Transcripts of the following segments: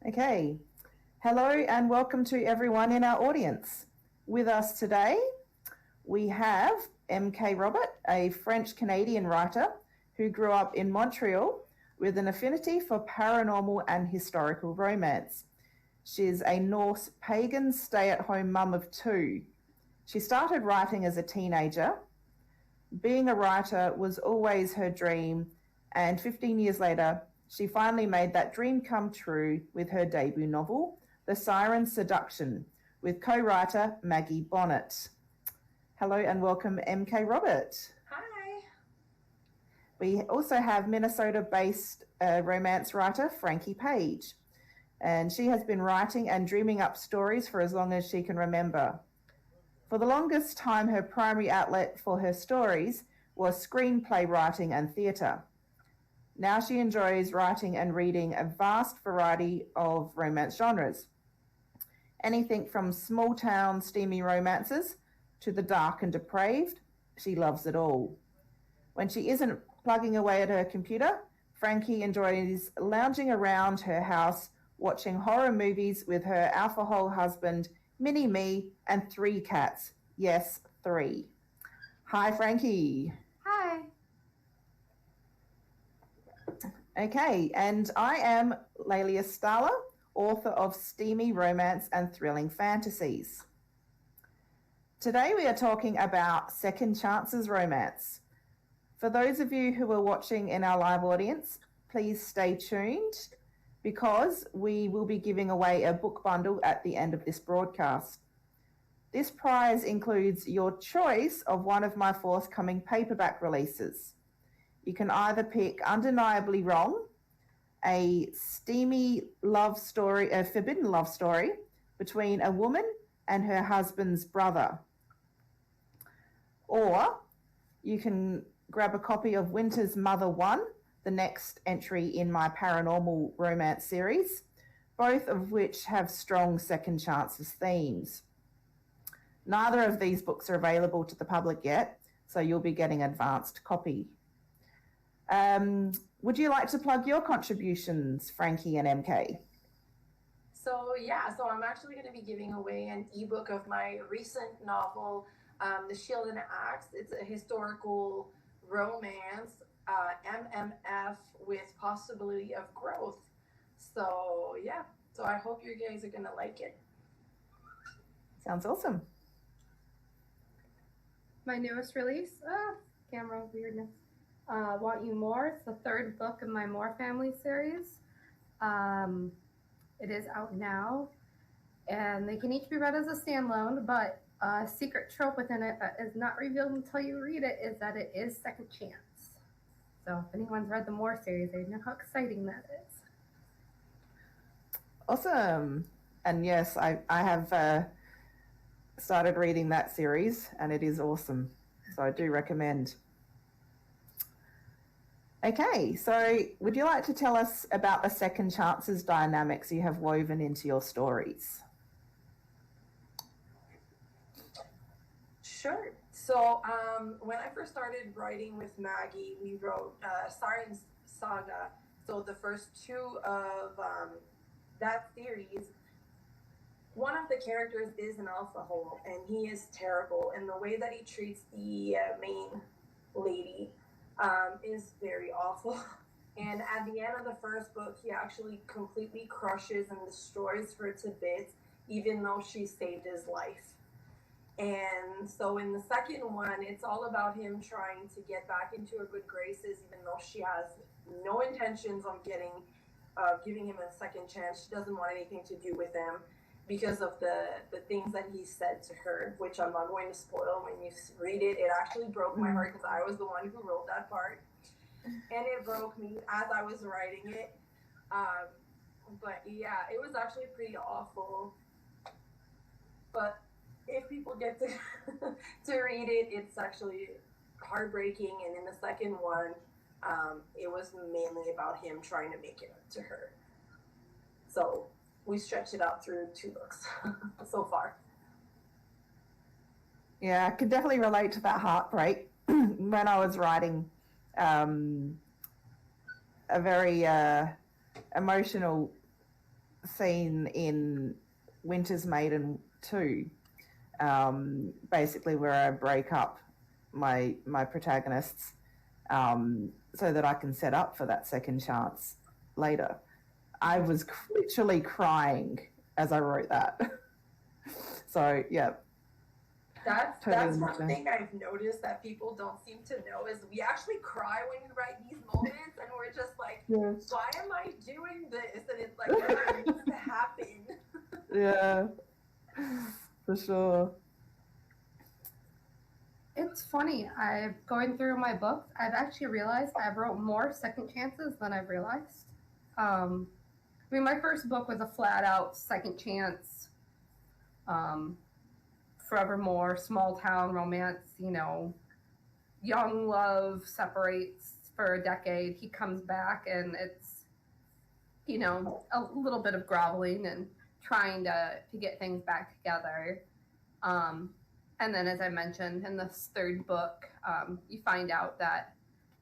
Okay. Hello and welcome to everyone in our audience. With us today, we have M.K. Robert, a French-Canadian writer who grew up in Montreal with an affinity for paranormal and historical romance. She's a Norse Pagan stay-at-home mum of two. She started writing as a teenager. Being a writer was always her dream, and 15 years later, she finally made that dream come true with her debut novel, The Siren, Seduction, with co-writer Maggie Bonnet. Hello and welcome, M.K. Robert. Hi. We also have Minnesota-based romance writer Frankie Page, and she has been writing and dreaming up stories for as long as she can remember. For the longest time, her primary outlet for her stories was screenplay writing and theatre. Now she enjoys writing and reading a vast variety of romance genres. Anything from small-town steamy romances to the dark and depraved, she loves it all. When she isn't plugging away at her computer, Frankie enjoys lounging around her house, watching horror movies with her alcohol husband, Mini-Me, and 3 cats. Yes, 3. Hi, Frankie. Hi. Okay, and I am Lelia Starla, author of steamy romance and thrilling fantasies. Today we are talking about second chances romance. For those of you who are watching in our live audience, please stay tuned because we will be giving away a book bundle at the end of this broadcast. This prize includes your choice of one of my forthcoming paperback releases. You can either pick Undeniably Wrong, a steamy love story, a forbidden love story between a woman and her husband's brother. Or you can grab a copy of Winter's Mother 1, the next entry in my paranormal romance series, both of which have strong second chances themes. Neither of these books are available to the public yet, so you'll be getting an advanced copy. Would you like to plug your contributions, Frankie and MK? So I'm actually going to be giving away an ebook of my recent novel, The Shield and Axe. It's a historical romance, MMF with possibility of growth. So I hope you guys are going to like it. Sounds awesome. My newest release, camera weirdness. Want You More. It's the third book of my More family series. It is out now, and they can each be read as a standalone, but a secret trope within it that is not revealed until you read it is that it is second chance. So if anyone's read the More series, they know how exciting that is. Awesome. And yes, I have started reading that series, and it is awesome. So I do recommend. Okay, so would you like to tell us about the second chances dynamics you have woven into your stories? Sure. So when I first started writing with Maggie, we wrote Siren Saga. So the first 2 of that series, one of the characters is an alcoholic, and he is terrible. And the way that he treats the main lady is very awful. And at the end of the first book, he actually completely crushes and destroys her to bits, even though she saved his life. And so in the second one, it's all about him trying to get back into her good graces, even though she has no intentions of giving him a second chance. She doesn't want anything to do with him because of the things that he said to her, which I'm not going to spoil. When you read it, it actually broke my heart because I was the one who wrote that part. And it broke me as I was writing it. But yeah, it was actually pretty awful. But if people get to to read it, it's actually heartbreaking. And in the second one, it was mainly about him trying to make it up to her. So we stretched it out through 2 books so far. Yeah, I could definitely relate to that heartbreak when I was writing a very emotional scene in Winter's Maiden 2, basically where I break up my protagonists so that I can set up for that second chance later. I was literally crying as I wrote that. So yeah. That's one thing I've noticed that people don't seem to know is we actually cry when we write these moments, and we're just like, yes. why am I doing this? And it's like, it needs to happen. Yeah, for sure. It's funny. I've going through my books. I've actually realized I've wrote more second chances than I've realized. I mean, my first book was a flat out second chance. Forevermore, small town romance. You know, young love separates for a decade. He comes back, and it's, you know, a little bit of groveling and trying to get things back together. And then, as I mentioned, in this third book, you find out that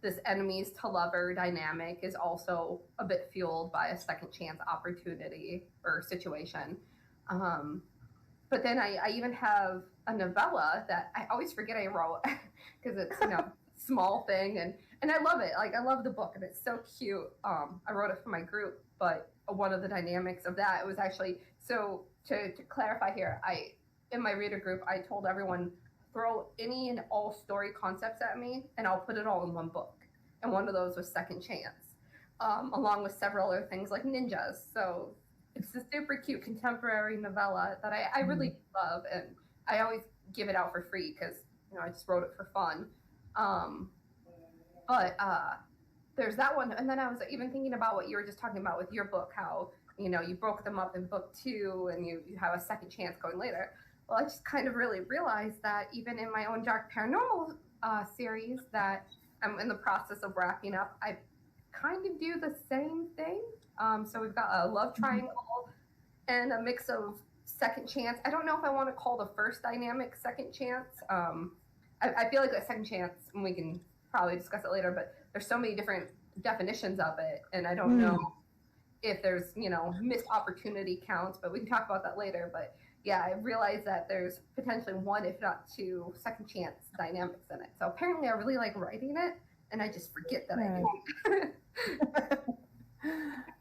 this enemies to lover dynamic is also a bit fueled by a second chance opportunity or situation. But then I even have a novella that I always forget I wrote because it's, you know, small thing. And I love it. Like, I love the book, and it's so cute. I wrote it for my group, but one of the dynamics of that, it was actually, so to clarify here, in my reader group, I told everyone, throw any and all story concepts at me, and I'll put it all in one book. And one of those was Second Chance, along with several other things like ninjas. So it's a super cute contemporary novella that I really love, and I always give it out for free because, you know, I just wrote it for fun. But there's that one, and then I was even thinking about what you were just talking about with your book, how, you know, you broke them up in book 2 and you have a second chance going later. Well, I just kind of really realized that even in my own Dark Paranormal series that I'm in the process of wrapping up, I kind of do the same thing. So we've got a love triangle and a mix of second chance. I don't know if I want to call the first dynamic second chance. I feel like a second chance, and we can probably discuss it later, but there's so many different definitions of it, and I don't know if there's, you know, missed opportunity counts, but we can talk about that later. But yeah, I realized that there's potentially 1, if not 2, second chance dynamics in it. So apparently I really like writing it, and I just forget that I do.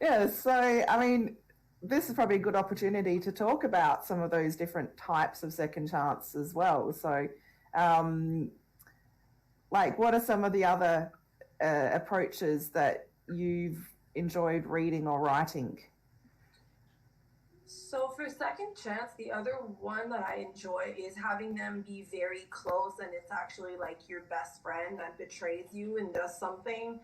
Yeah, so I mean, this is probably a good opportunity to talk about some of those different types of second chance as well. So, like, what are some of the other approaches that you've enjoyed reading or writing? So for second chance, the other one that I enjoy is having them be very close, and it's actually like your best friend that betrays you and does something.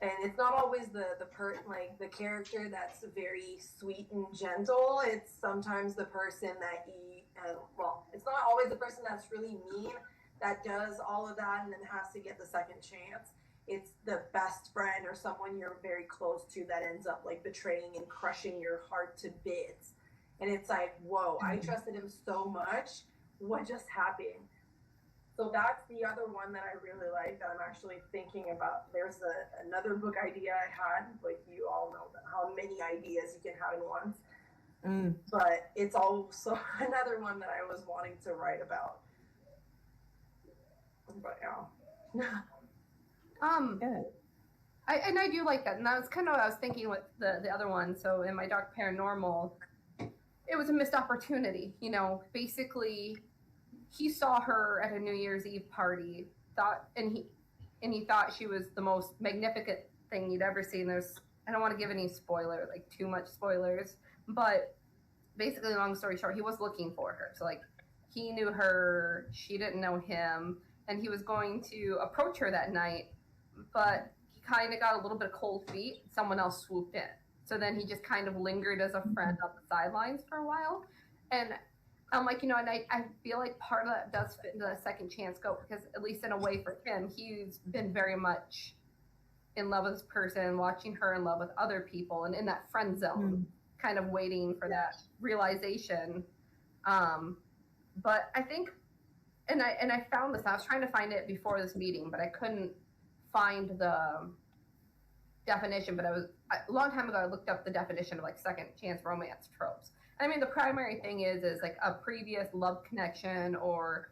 And it's not always the the character that's very sweet and gentle. It's sometimes the person that it's not always the person that's really mean that does all of that and then has to get the second chance. It's the best friend or someone you're very close to that ends up like betraying and crushing your heart to bits. And it's like, whoa, I trusted him so much. What just happened? So that's the other one that I really like that I'm actually thinking about. There's another book idea I had, but you all know how many ideas you can have in one. But it's also another one that I was wanting to write about. But yeah. I do like that, and that was kind of what I was thinking with the other one. So in my Dark Paranormal, it was a missed opportunity. You know, basically, he saw her at a New Year's Eve party, he thought she was the most magnificent thing you'd ever seen. I don't want to give any spoiler, like too much spoilers, but basically, long story short, he was looking for her. So like, he knew her, she didn't know him, and he was going to approach her that night, but he kind of got a little bit of cold feet. Someone else swooped in. So then he just kind of lingered as a friend on the sidelines for a while. And I'm like, you know, and I feel like part of that does fit into the second chance scope, because at least in a way for him, he's been very much in love with this person, watching her in love with other people, and in that friend zone, kind of waiting for that realization. But I think, and I found this, I was trying to find it before this meeting, but I couldn't find the definition, but a long time ago I looked up the definition of like second chance romance tropes. I mean, the primary thing is like a previous love connection or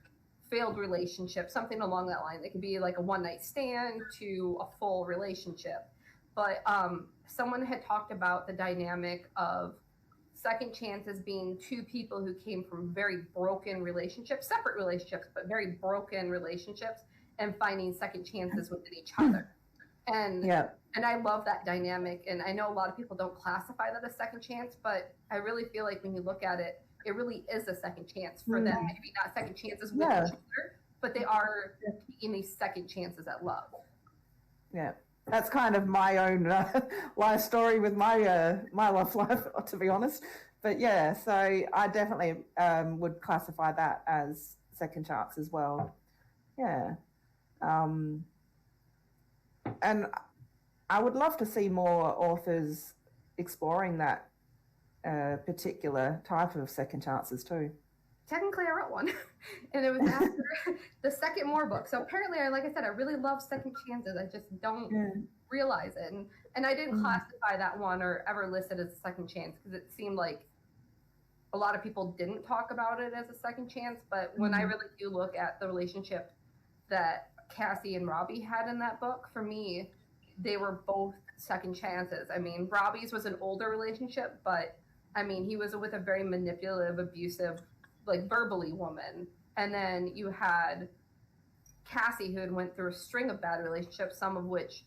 failed relationship, something along that line. It could be like a one night stand to a full relationship. But someone had talked about the dynamic of second chances being two people who came from very broken relationships, separate relationships, but very broken relationships, and finding second chances within each other. And and I love that dynamic. And I know a lot of people don't classify that as second chance, but I really feel like when you look at it, it really is a second chance for them. Maybe not second chances with each other, but they are taking these second chances at love. Yeah. That's kind of my own life story with my my love life, to be honest. But yeah, so I definitely would classify that as second chance as well. Yeah. And I would love to see more authors exploring that particular type of second chances too. Technically, I wrote one, and it was after the second Moore book. So apparently, like I said, I really love second chances. I just don't realize it, and I didn't classify that one or ever list it as a second chance because it seemed like a lot of people didn't talk about it as a second chance. But when I really do look at the relationship that Cassie and Robbie had in that book, for me, they were both second chances. I mean, Robbie's was an older relationship, but I mean, he was with a very manipulative, abusive, like verbally woman. And then you had Cassie, who had went through a string of bad relationships, some of which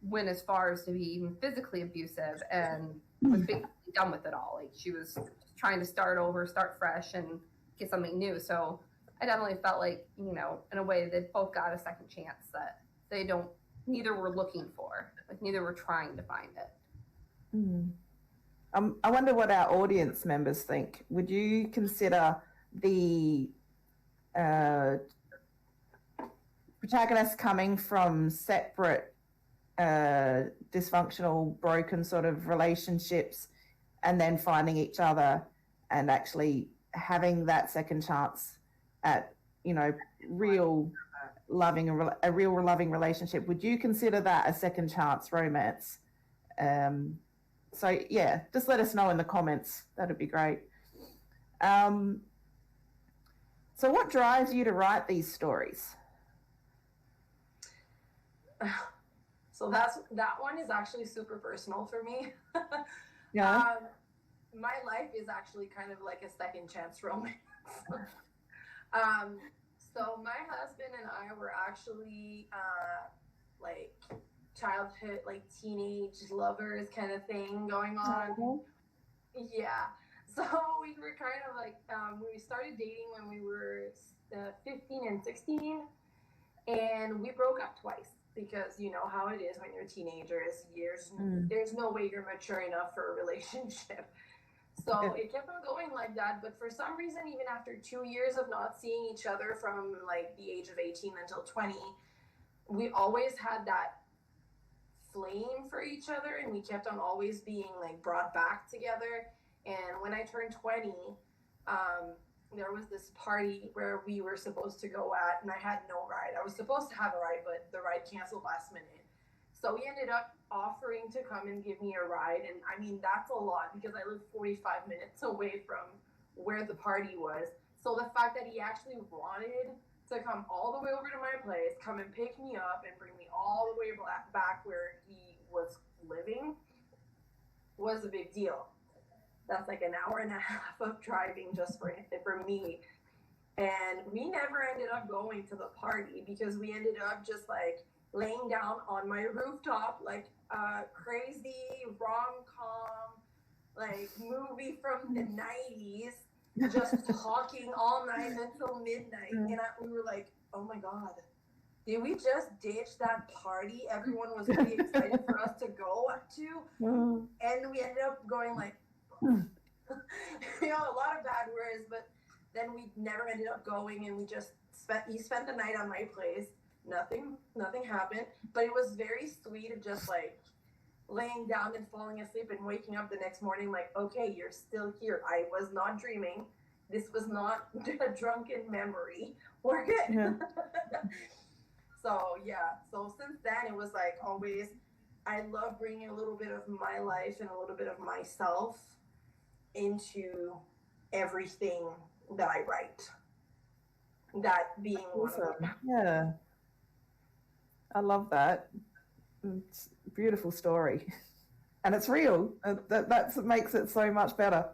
went as far as to be even physically abusive, and was basically done with it all. Like, she was trying to start over, start fresh, and get something new. So I definitely felt like, you know, in a way, they both got a second chance that neither were looking for, like neither were trying to find it. I wonder what our audience members think. Would you consider the protagonist coming from separate, dysfunctional, broken sort of relationships and then finding each other and actually having that second chance at, you know, a real loving relationship? Would you consider that a second chance romance? So yeah, just let us know in the comments. That'd be great. So what drives you to write these stories? So that one is actually super personal for me. Yeah. My life is actually kind of like a second chance romance. So my husband and I were actually like childhood, like teenage lovers kind of thing going on. Yeah. So we were kind of like, we started dating when we were 15 and 16, and we broke up twice because you know how it is when you're teenagers. There's no way you're mature enough for a relationship. So it kept on going like that. But for some reason, even after 2 years of not seeing each other from like the age of 18 until 20, we always had that flame for each other, and we kept on always being like brought back together. And when I turned 20, there was this party where we were supposed to go at, and I had no ride. I was supposed to have a ride, but the ride canceled last minute. So he ended up offering to come and give me a ride. And I mean, that's a lot because I live 45 minutes away from where the party was. So the fact that he actually wanted to come all the way over to my place, come and pick me up and bring me all the way back where he was living was a big deal. That's like an hour and a half of driving just for me. And we never ended up going to the party because we ended up just like laying down on my rooftop like a crazy rom-com like movie from the 90s, just talking all night until midnight. And we were like, oh my God, did we just ditch that party everyone was really excited for us to go to? And we ended up going like, you know, a lot of bad words, but then we never ended up going, and he spent the night on my place. Nothing happened, but it was very sweet of just like laying down and falling asleep and waking up the next morning like, okay, you're still here. I was not dreaming. This was not a drunken memory. We're good. So yeah, so since then it was like always I love bringing a little bit of my life and a little bit of myself into everything that I write. That being one of Awesome. them. Yeah. I love that. It's a beautiful story. And it's real. That's what makes it so much better.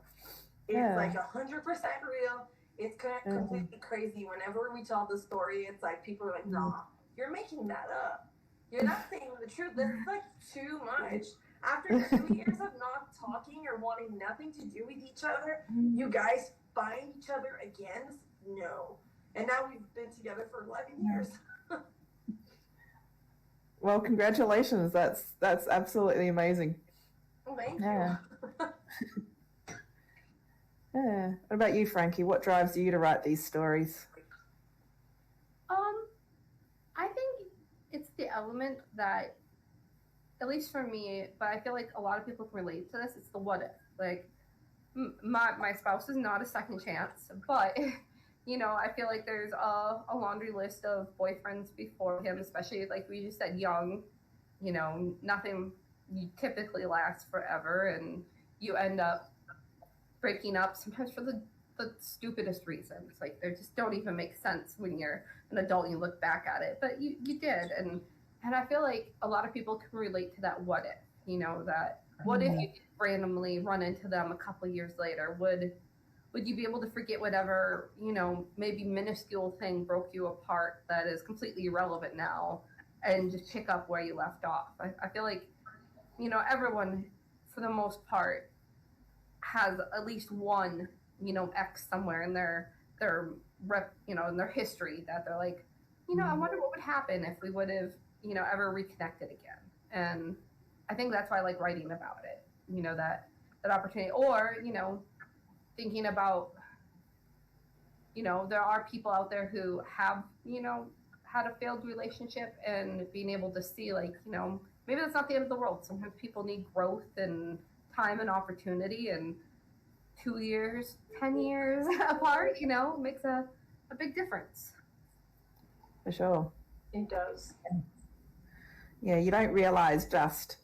It's like 100% real. It's completely crazy. Whenever we tell the story, it's like people are like, "Nah, you're making that up. You're not saying the truth. That's like too much." After 2 years of not talking or wanting nothing to do with each other, you guys find each other again? No. And now we've been together for 11 years. Well, congratulations. That's absolutely amazing. Thank Yeah. you. Yeah. What about you, Frankie? What drives you to write these stories? I think it's the element that, at least for me, but I feel like a lot of people can relate to this. It's the what if. Like, my spouse is not a second chance, but I feel like there's a laundry list of boyfriends before him, especially like we just said, young. Nothing typically lasts forever, and you end up breaking up sometimes for the stupidest reasons. Like, they just don't even make sense when you're an adult and you look back at it, but you did. And I feel like a lot of people can relate to that what if, that what if you did randomly run into them a couple years later? Would you be able to forget whatever, maybe minuscule thing broke you apart that is completely irrelevant now and just pick up where you left off? I feel like, everyone, for the most part, has at least one, X somewhere in their in their history that they're like, I wonder what would happen if we would have, ever reconnected again. And I think that's why I like writing about it, that opportunity. Or, thinking about, there are people out there who have, had a failed relationship, and being able to see, like, maybe that's not the end of the world. Sometimes people need growth and time and opportunity, and 2 years, 10 years apart, makes a big difference. For sure. It does. Yeah, you don't realize just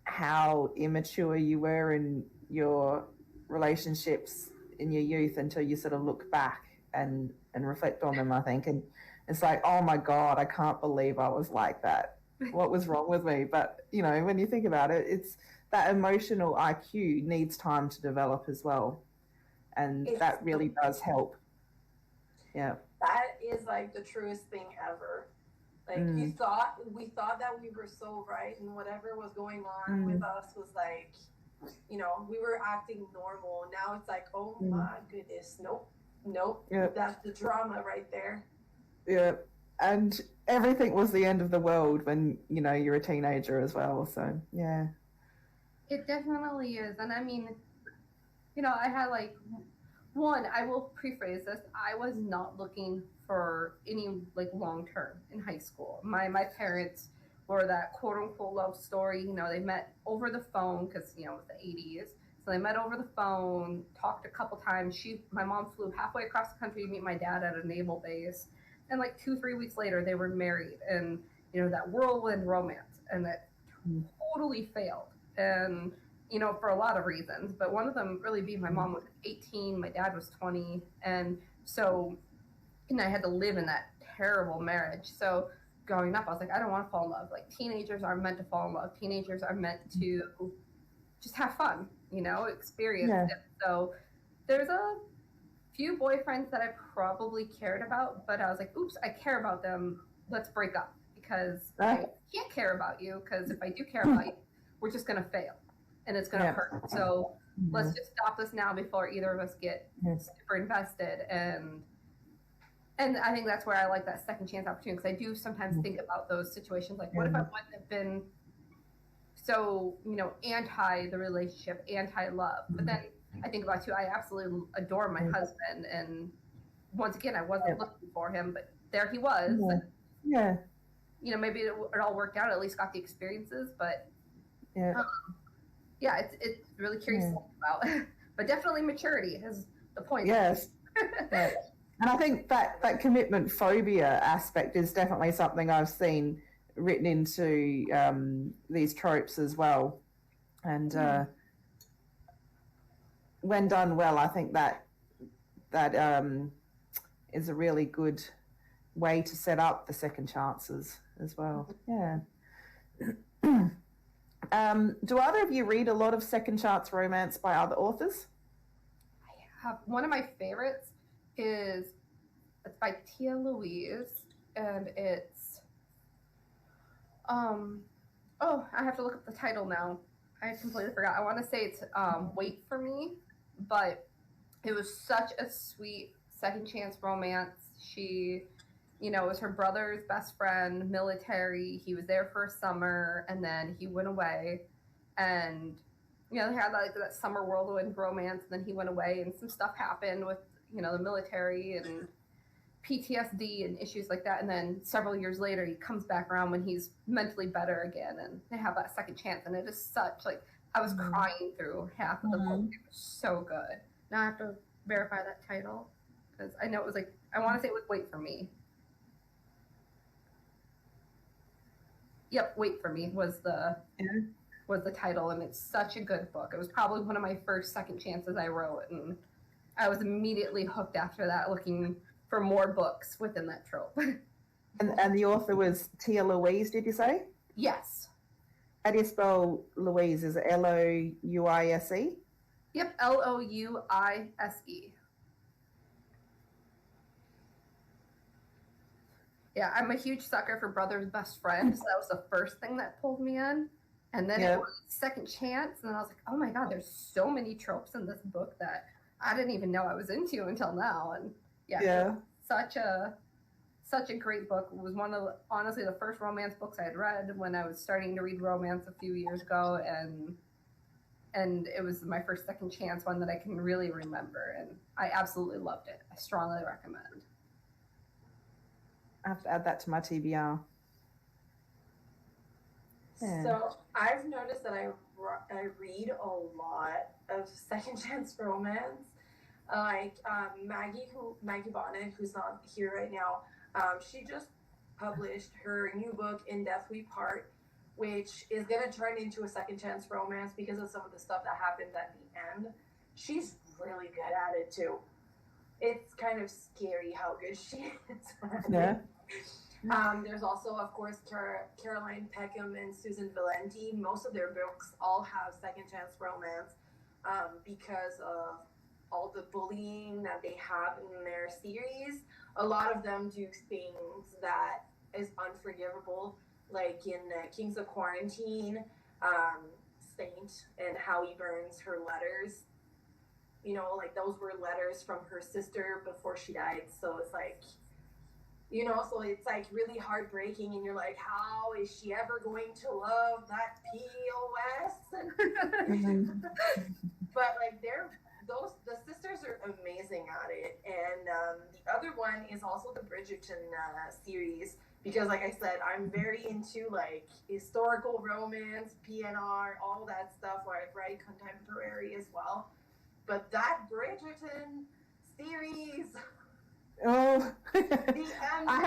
how immature you were in your relationships in your youth until you sort of look back and reflect on them, I think. And it's like, oh my God, I can't believe I was like that. What was wrong with me? But, when you think about it, it's that emotional IQ needs time to develop as well. And that really does help. Yeah. That is like the truest thing ever. Like, we thought that we were so right, and whatever was going on with us was like, we were acting normal. Now it's like, oh my goodness, nope. Yep. That's the drama right there. Yeah. And everything was the end of the world when, you're a teenager as well. So, yeah. It definitely is. And I mean, I had like, I will prephrase this. I was not looking for any like long term in high school. My parents were that quote unquote love story. They met over the phone because, it was the 80s. So they met over the phone, talked a couple times. My mom flew halfway across the country to meet my dad at a naval base. And like 2-3 weeks later, they were married. And, that whirlwind romance. And that totally failed. And, for a lot of reasons. But one of them really being my mom was 18, my dad was 20. And so, I had to live in that terrible marriage. So growing up, I was like, I don't want to fall in love. Like, teenagers aren't meant to fall in love. Teenagers are meant to just have fun, experience it. So there's a few boyfriends that I probably cared about, but I was like, oops, I care about them. Let's break up, because I can't care about you, because if I do care about you, we're just going to fail and it's going to hurt. So let's just stop this now before either of us get super invested. And I think that's where I like that second chance opportunity, because I do sometimes think about those situations, like, what if I wouldn't have been so, anti the relationship, anti-love? But then I think about, too, I absolutely adore my husband, and once again, I wasn't looking for him, but there he was. Yeah. Maybe it all worked out, at least got the experiences, but it's really curious to think about. But definitely maturity is the point. Yes. And I think that commitment phobia aspect is definitely something I've seen written into these tropes as well. And when done well, I think that is a really good way to set up the second chances as well. Yeah. Do either of you read a lot of second chance romance by other authors? I have one of my favorites it's by Tia Louise, and it's I have to look up the title now. I completely forgot. I want to say it's Wait for Me, but it was such a sweet second chance romance. She, was her brother's best friend, military. He was there for a summer, and then he went away. And, they had that summer whirlwind romance, and then he went away, and some stuff happened with, the military and PTSD and issues like that. And then several years later, he comes back around when he's mentally better again, and they have that second chance. And it is such, I was crying through half of the book. It was so good. Now I have to verify that title, because I know it was I want to say it was Wait for Me. Yep, Wait for Me was the title, and it's such a good book. It was probably one of my first second chances I wrote, and I was immediately hooked after that, looking for more books within that trope. And the author was Tia Louise, did you say? Yes. How do you spell Louise? Is it Louise? Yep, Louise. Yeah, I'm a huge sucker for Brother's Best Friend, so that was the first thing that pulled me in. And then it was Second Chance, and then I was like, oh my god, there's so many tropes in this book that I didn't even know I was into until now. And such a great book. It was one of honestly the first romance books I had read when I was starting to read romance a few years ago, and it was my first second chance one that I can really remember, and I absolutely loved it. I strongly recommend. I have to add that to my TBR. Yeah. So I've noticed that I read a lot of second chance romance. Maggie Bonnet, who's not here right now, she just published her new book, In Death We Part, which is going to turn into a second chance romance because of some of the stuff that happened at the end. She's really good at it too. It's kind of scary how good she is. Yeah. There's also, of course, Caroline Peckham and Susan Valenti. Most of their books all have second chance romance because of all the bullying that they have in their series. A lot of them do things that is unforgivable, like in Kings of Quarantine, Saint, and how he burns her letters. Those were letters from her sister before she died. So it's so it's really heartbreaking, and you're like, how is she ever going to love that POS? But the sisters are amazing at it. And the other one is also the Bridgerton series, because like I said, I'm very into historical romance, PNR, all that stuff, where I write contemporary as well. But that Bridgerton series, oh, I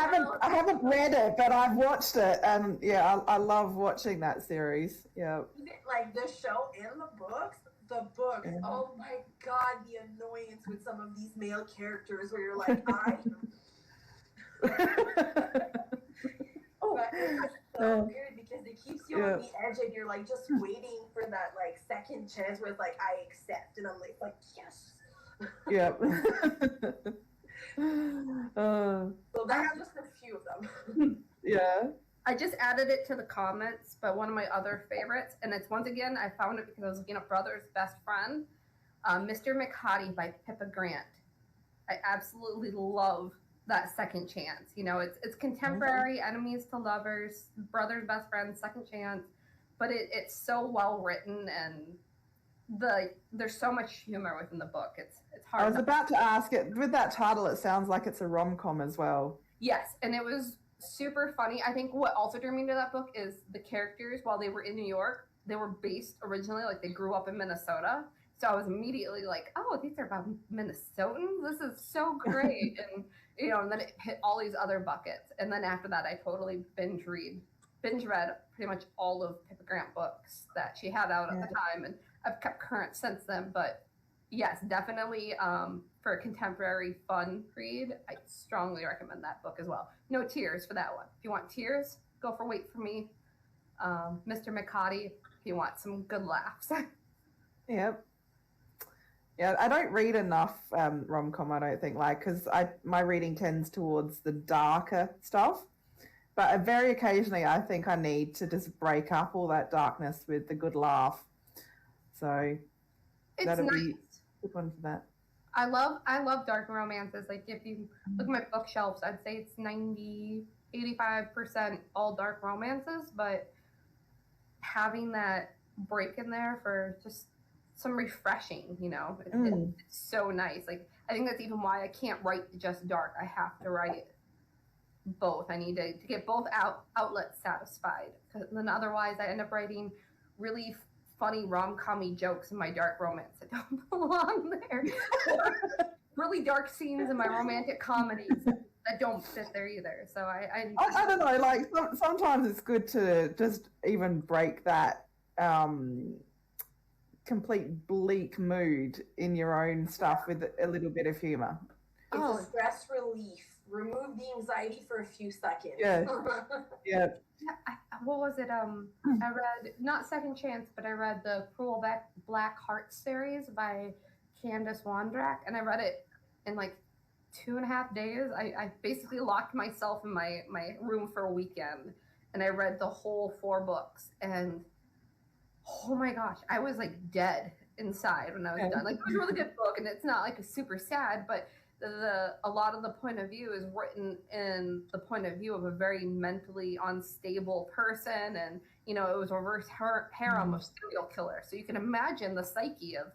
haven't read it, but I've watched it, and I love watching that series. Yeah, the show and the books. Yeah. Oh my god, the annoyance with some of these male characters, where you're like, but it's so good because it keeps you on the edge, and you're just waiting for that second chance where it's I accept, and I'm like yes. Yep. So that's just a few of them. Yeah. I just added it to the comments, but one of my other favorites, and it's once again, I found it because I was looking up Brother's Best Friend, Mr. McHattie by Pippa Grant. I absolutely love that second chance. It's contemporary, enemies to lovers, Brother's Best Friend, second chance, but it's so well written, and there's so much humor within the book. It's hard. I was about to ask it with that title. It sounds like it's a rom-com as well. Yes, and it was super funny. I think what also drew me to that book is the characters. While they were in New York, they were based originally they grew up in Minnesota. So I was immediately like, oh, these are about Minnesotans. This is so great. And and then it hit all these other buckets. And then after that, I totally binge binge read pretty much all of Pippa Grant books that she had out at the time, and I've kept current since then. But yes, definitely for a contemporary fun read, I strongly recommend that book as well. No tears for that one. If you want tears, go for Wait for Me. Mr. McCarty, if you want some good laughs. Yep. Yeah, I don't read enough rom-com, I don't think, like, because my reading tends towards the darker stuff. But very occasionally, I think I need to just break up all that darkness with the good laugh. So It's nice. Be a good one for that. I love dark romances. Like, if you look at my bookshelves, I'd say it's 85% all dark romances, but having that break in there for just some refreshing, it's so nice. Like, I think that's even why I can't write just dark. I have to write both. I need to get both outlets satisfied, because then otherwise I end up writing really funny rom-com-y jokes in my dark romance that don't belong there. Really dark scenes in my romantic comedies that don't fit there either. So I don't know, like sometimes it's good to just even break that complete bleak mood in your own stuff with a little bit of humor. It's a stress relief. Remove the anxiety for a few seconds. Yeah. Yeah. What was it? I read, not Second Chance, but I read the Cruel Black Heart series by Candace Wondrak, and I read it in like 2.5 days. I basically locked myself in my room for a weekend, and I read the whole 4 books, and oh my gosh, I was like dead inside when I was done. Like, it was a really good book, and it's not like super sad, but a lot of the point of view is written in the point of view of a very mentally unstable person, and it was a reverse harem of serial killer. So you can imagine the psyche of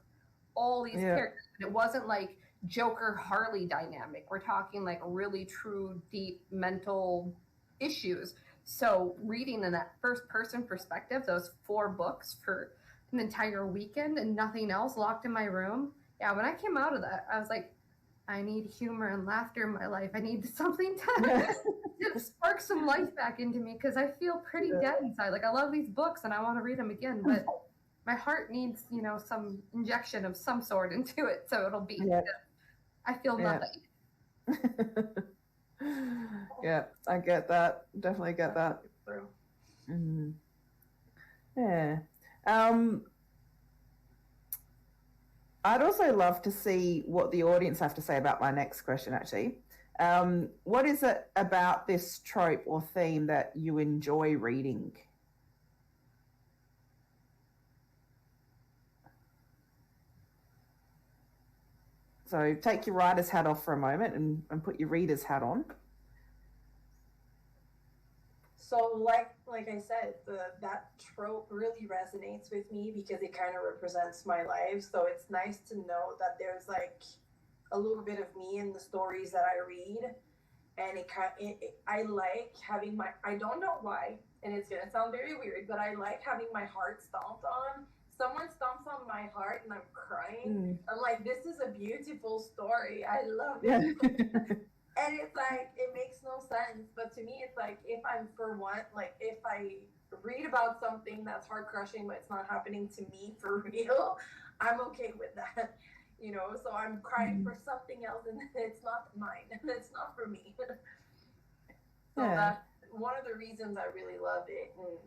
all these characters. And it wasn't like Joker Harley dynamic. We're talking like really true, deep mental issues. So reading in that first person perspective, those 4 books for an entire weekend and nothing else, locked in my room. Yeah, when I came out of that, I was like, I need humor and laughter in my life. I need something to spark some life back into me, because I feel pretty dead inside. Like, I love these books and I want to read them again, but my heart needs, some injection of some sort into it, so it'll be. Yeah. I feel nothing. Yeah, I get that. Definitely get that. Mm-hmm. Yeah. I'd also love to see what the audience have to say about my next question, actually. What is it about this trope or theme that you enjoy reading? So take your writer's hat off for a moment and put your reader's hat on. So like I said, that trope really resonates with me because it kind of represents my life. So it's nice to know that there's like a little bit of me in the stories that I read. And I like having I don't know why, and it's going to sound very weird, but I like having my heart stomped on. Someone stomps on my heart and I'm crying. I'm like, this is a beautiful story. I love it. And it's like, it makes no sense. But to me, it's like, if I read about something that's heart crushing, but it's not happening to me for real, I'm okay with that. So I'm crying for something else and it's not mine. It's not for me. So that's one of the reasons I really love it. And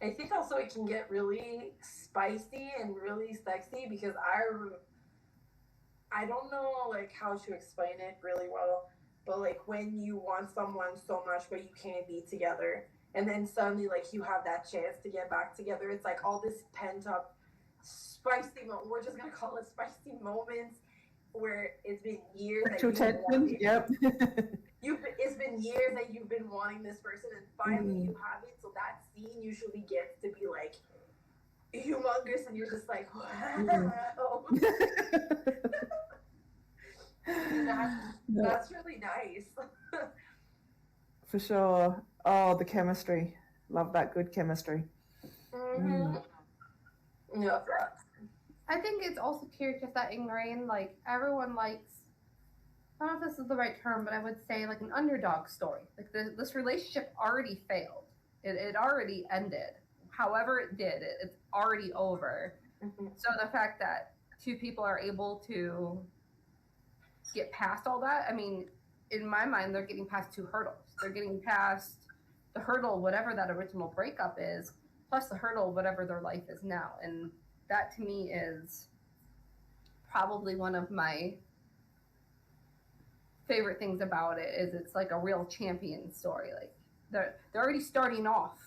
I think also it can get really spicy and really sexy because I don't know like how to explain it really well, but like when you want someone so much but you can't be together, and then suddenly like you have that chance to get back together, it's like all this pent up spicy we're just gonna call it spicy moments where it's been years that it's been years that you've been wanting this person, and finally you have it. So that scene usually gets to be like humongous and you're just like, wow. That's really nice. For sure. Oh, the chemistry. Love that good chemistry. Yeah. I think it's also too just that ingrained, like everyone likes, I don't know if this is the right term, but I would say like an underdog story. Like this relationship already failed. It already ended. However it did, it's already over. Mm-hmm. So the fact that two people are able to get past all that, I mean, in my mind, they're getting past two hurdles. They're getting past the hurdle, whatever that original breakup is, plus the hurdle, whatever their life is now. And that to me is probably one of my favorite things about it, is it's like a real champion story. Like they're already starting off,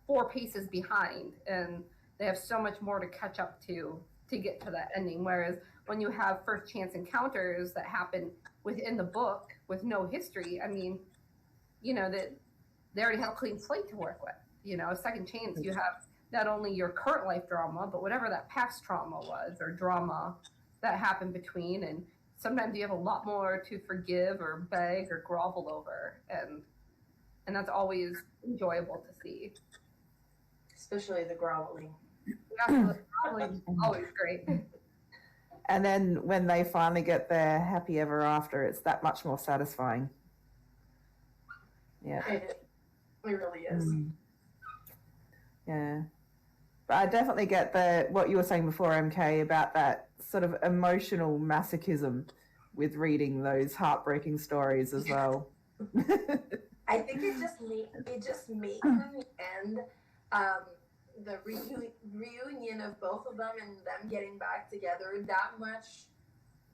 4 paces behind, and they have so much more to catch up to get to that ending. Whereas when you have first chance encounters that happen within the book with no history, I mean, that they already have a clean slate to work with. Second chance, you have not only your current life drama, but whatever that past trauma was or drama that happened between. And sometimes you have a lot more to forgive or beg or grovel over. And that's always enjoyable to see. Especially the groveling. Yeah, the groveling is always great. And then when they finally get their happy ever after, it's that much more satisfying. Yeah. It really is. Yeah. But I definitely get what you were saying before, MK, about that sort of emotional masochism with reading those heartbreaking stories as well. I think it just made in the end, the reunion of both of them and them getting back together that much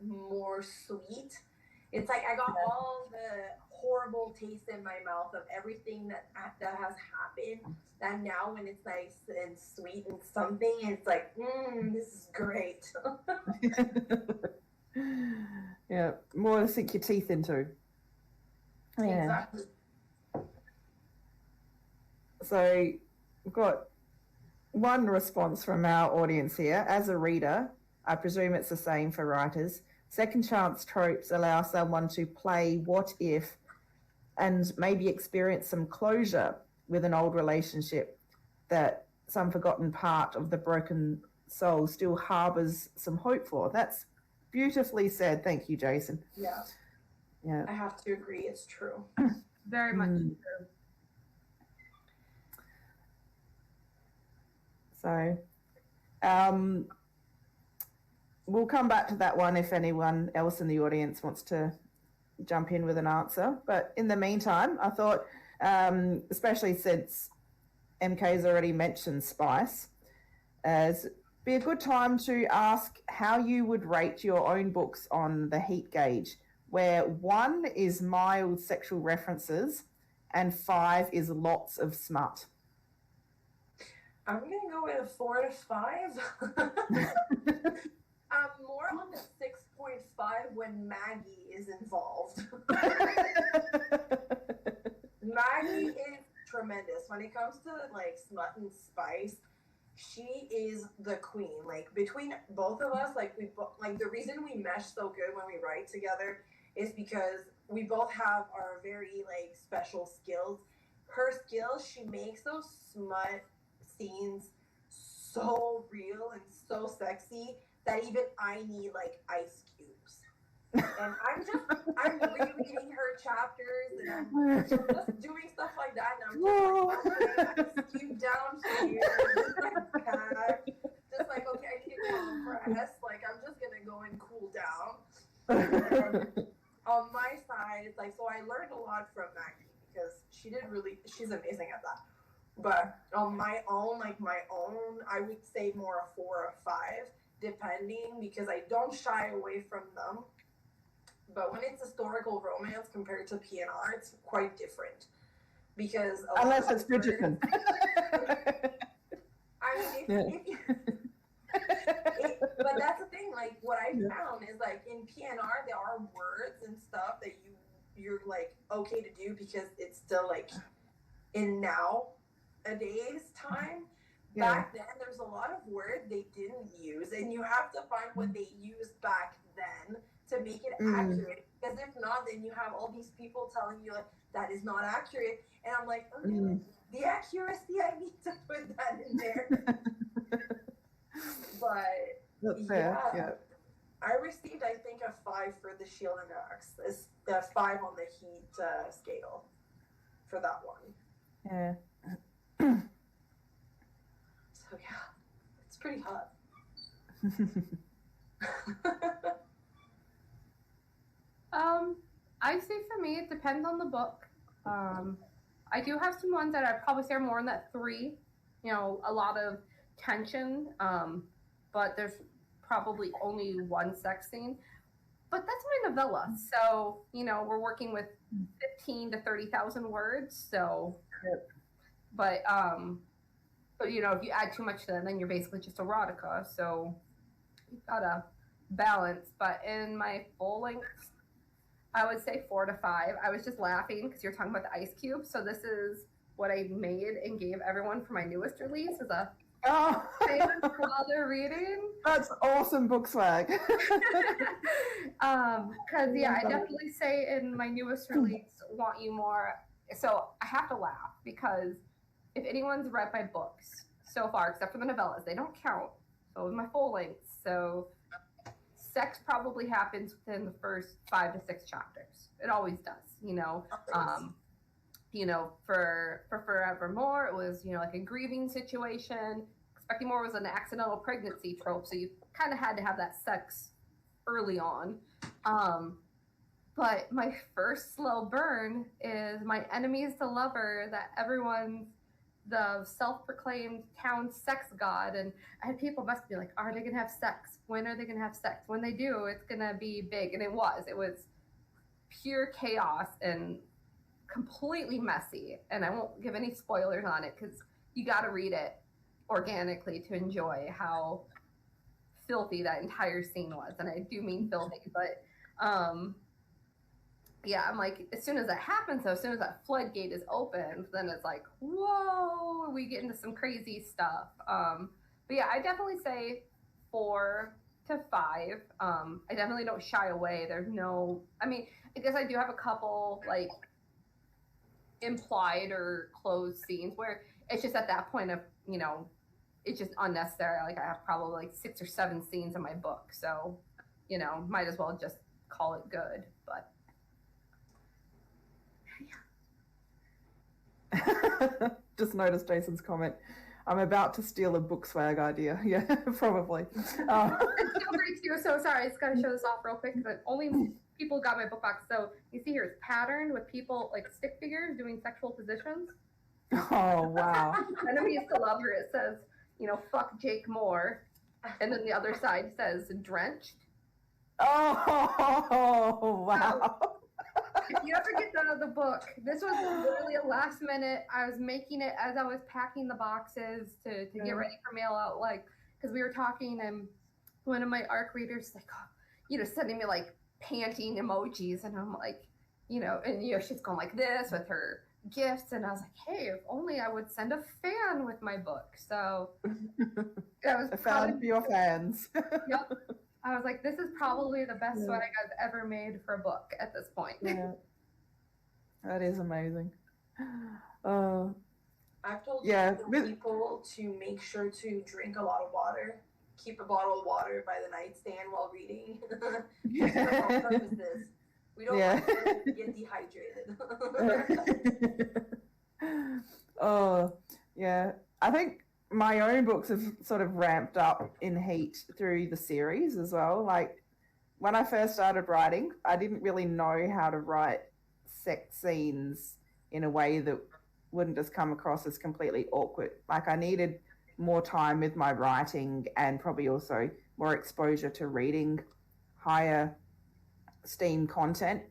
more sweet. It's like I got all the horrible taste in my mouth of everything that has happened. And now when it's nice and sweet and something, it's like, this is great. Yeah, more to sink your teeth into. Yeah. Exactly. So we've got one response from our audience here. As a reader, I presume it's the same for writers. Second chance tropes allow someone to play what if and maybe experience some closure with an old relationship that some forgotten part of the broken soul still harbors some hope for. That's beautifully said. Thank you, Jason. Yeah. Yeah. I have to agree. It's true. Very much true. So, we'll come back to that one if anyone else in the audience wants to jump in with an answer. But in the meantime, I thought, especially since MK's already mentioned spice, it'd be a good time to ask how you would rate your own books on the heat gauge, where 1 is mild sexual references and 5 is lots of smut. I'm going to go with a 4 to 5. I'm more on the 6.5 when Maggie is involved. Maggie is tremendous. When it comes to like smut and spice, she is the queen. Like between both of us, like the reason we mesh so good when we write together is because we both have our very like special skills. Her skills, she makes those smut scenes so real and so sexy that even I need like ice cubes. And I'm rereading her chapters and I'm just doing stuff like that, and I'm just like, okay, ice cube down here, just like pack, just like, okay, I need to compress, like I'm just gonna go and cool down. And on my side, it's like, so I learned a lot from Maggie because she's amazing at that. But on my own, I would say more a 4 or 5, depending, because I don't shy away from them. But when it's historical romance compared to PNR, it's quite different. Because unless it's Bridgerton. I mean, but that's the thing. Like what I found is like in PNR, there are words and stuff that you're like okay to do because it's still like in nowadays time. Back then, there's a lot of words they didn't use, and you have to find what they used back then to make it accurate. Because if not, then you have all these people telling you like that is not accurate, and I'm like, okay, the accuracy, I need to put that in there. But that's fair. Yeah. I received, I think, a 5 for the Shield and Axe. It's the 5 on the heat scale for that one. Yeah. So yeah, it's pretty hot. I'd say for me, it depends on the book. I do have some ones that I'd probably say are more in that 3, a lot of tension, but there's probably only one sex scene. But that's my novella, so we're working with 15 to 30,000 words. So, but if you add too much to them, then you're basically just erotica. So you've got to balance. But in my full length, I would say 4 to 5. I was just laughing because you're talking about the ice cube. So this is what I made and gave everyone for my newest release as a famous while they're reading. That's awesome book swag. Because I definitely say in my newest release, Want You More. So I have to laugh because if anyone's read my books so far, except for the novellas, they don't count. So in my full length, so sex probably happens within the first 5 to 6 chapters. It always does, for Forevermore, it was, like a grieving situation. Expecting More was an accidental pregnancy trope, so you kind of had to have that sex early on. But my first slow burn is my enemies to lover, that everyone's the self-proclaimed town sex god, and I had people must be like, are they gonna have sex? When are they gonna have sex? When they do, it's gonna be big. And it was pure chaos and completely messy, and I won't give any spoilers on it because you got to read it organically to enjoy how filthy that entire scene was. And I do mean filthy, but I'm like, as soon as that happens, though, as soon as that floodgate is opened, then it's like, whoa, we get into some crazy stuff. But yeah, I definitely say 4 to 5. I definitely don't shy away. I guess I do have a couple like implied or closed scenes where it's just at that point of, it's just unnecessary. Like I have probably like 6 or 7 scenes in my book. So, might as well just call it good. But just noticed Jason's comment. I'm about to steal a book swag idea. Yeah, probably. It's so great too. So sorry, I just got to show this off real quick. But only people got my book box. So you see here, it's patterned with people like stick figures doing sexual positions. Oh wow! Enemies to lover. It says, fuck Jake Moore, and then the other side says drenched. Oh wow! If you ever get the book, this was literally a last minute. I was making it as I was packing the boxes to get ready for mail out, like, because we were talking, and one of my ARC readers like, sending me like panting emojis, and I'm like, and she's going like this with her gifts, and I was like, hey, if only I would send a fan with my book. So that was a fan for your fans. Yep. I was like, this is probably the best swag I've ever made for a book at this point. Yeah. That is amazing. I've told people to make sure to drink a lot of water. Keep a bottle of water by the nightstand while reading. For all purposes. We don't want to get dehydrated. Oh, yeah. I think my own books have sort of ramped up in heat through the series as well. Like when I first started writing, I didn't really know how to write sex scenes in a way that wouldn't just come across as completely awkward. Like I needed more time with my writing and probably also more exposure to reading higher steam content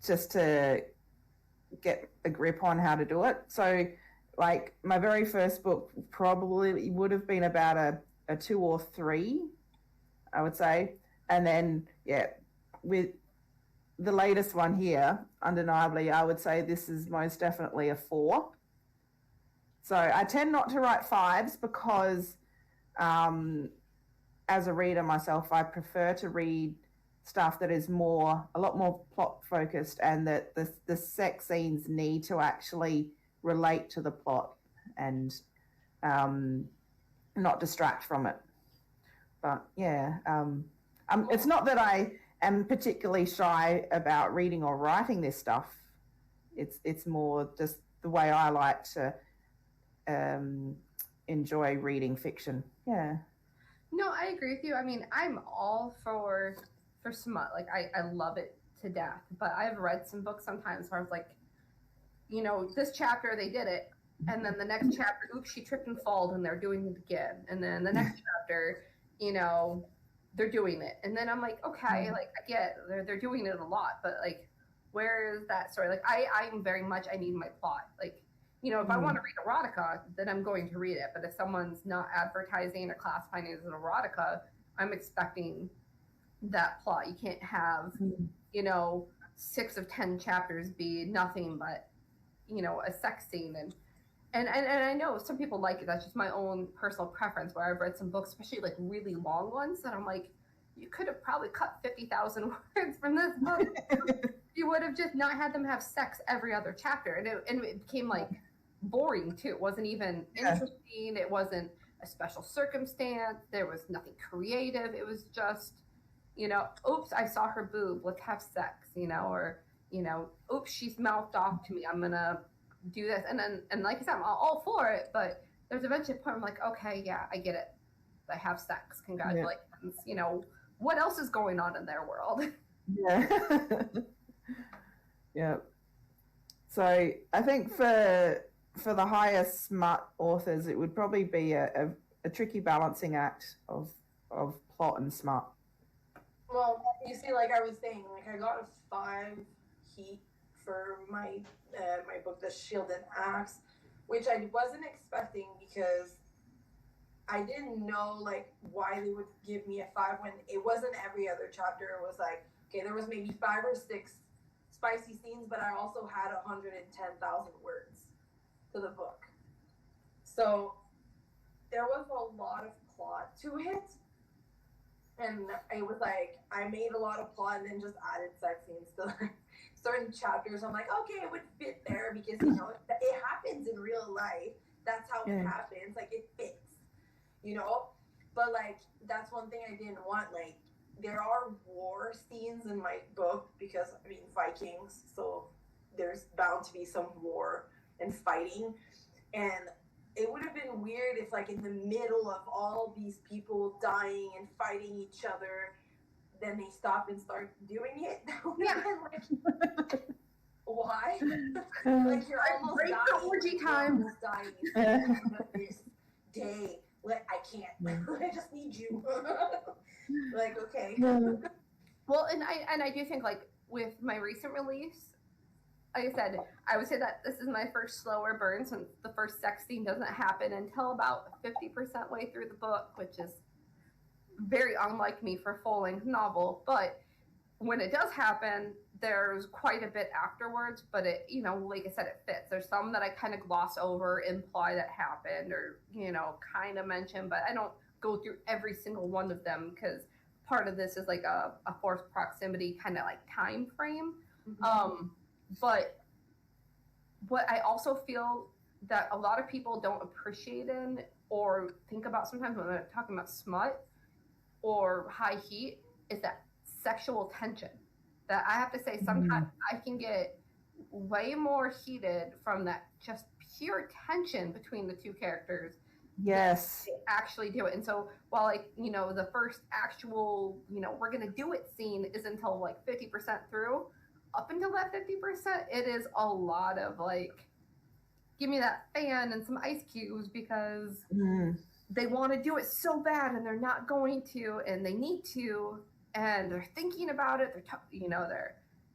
just to get a grip on how to do it. So like my very first book probably would have been about a 2 or 3, I would say. And then, with the latest one here, undeniably, I would say this is most definitely a 4. So I tend not to write 5s because as a reader myself, I prefer to read stuff that is a lot more plot focused, and that the sex scenes need to actually relate to the plot and not distract from it. But it's not that I am particularly shy about reading or writing this stuff. It's more just the way I like to enjoy reading fiction. Yeah. No, I agree with you. I mean, I'm all for smut. Like, I love it to death. But I've read some books sometimes where I was like, you know, this chapter they did it, and then the next chapter, oops, she tripped and falled, and they're doing it again. And then the next chapter, you know, they're doing it, and then I'm like, okay, like I get they're doing it a lot, but like, where is that story? Like, I'm very much, I need my plot. Like, you know, if I want to read erotica, then I'm going to read it. But if someone's not advertising or classifying it as an erotica, I'm expecting that plot. You can't have, you know, 6 of 10 chapters be nothing but, you know, a sex scene. And I know some people like it. That's just my own personal preference, where I've read some books, especially like really long ones, that I'm like, you could have probably cut 50,000 words from this book. You would have just not had them have sex every other chapter. And it became like boring too. It wasn't even interesting. It wasn't a special circumstance. There was nothing creative. It was just, you know, oops, I saw her boob, let's have sex, you know, or, you know, oops, she's mouthed off to me, I'm gonna do this. And like I said, I'm all for it, but there's eventually a point where I'm like, okay, yeah, I get it. They have sex. Congratulations. Yeah. You know, what else is going on in their world? Yeah. Yeah. So I think for the higher smut authors, it would probably be a tricky balancing act of plot and smut. Well, you see, like I was saying, like I got a 5 heat for my my book, The Shield and Axe, which I wasn't expecting, because I didn't know like why they would give me a 5 when it wasn't every other chapter. It was like, okay, there was maybe 5 or 6 spicy scenes, but I also had 110,000 words to the book. So there was a lot of plot to it. And it was like, I made a lot of plot and then just added sex scenes to like certain chapters. I'm like, okay, it would fit there because, you know, it happens in real life. That's how it happens. Like, it fits, you know? But, like, that's one thing I didn't want. Like, there are war scenes in my book because, I mean, Vikings, so there's bound to be some war and fighting. And it would have been weird if, like, in the middle of all these people dying and fighting each other, then they stop and start doing it. That would have been like, why? Like, you're almost break dying. the orgy time. You're almost dying this day. I can't. I just need you. Like, okay. Well, and I do think, like, with my recent release, like I said, I would say that this is my first slower burn, since the first sex scene doesn't happen until about 50% way through the book, which is very unlike me for a full-length novel. But when it does happen, there's quite a bit afterwards, but it, you know, like I said, it fits. There's some that I kind of gloss over, imply that happened, or, you know, kind of mention, but I don't go through every single one of them, because part of this is like a forced proximity kind of like time frame. Mm-hmm. But what I also feel that a lot of people don't appreciate in or think about sometimes when they're talking about smut or high heat is that sexual tension. That I have to say, sometimes I can get way more heated from that just pure tension between the two characters. Yes. They actually do it. And so while, like, you know, the first actual, you know, we're going to do it scene is until like 50% through, up until that 50%, it is a lot of like, give me that fan and some ice cubes, because they want to do it so bad and they're not going to, and they need to, and they're thinking about it.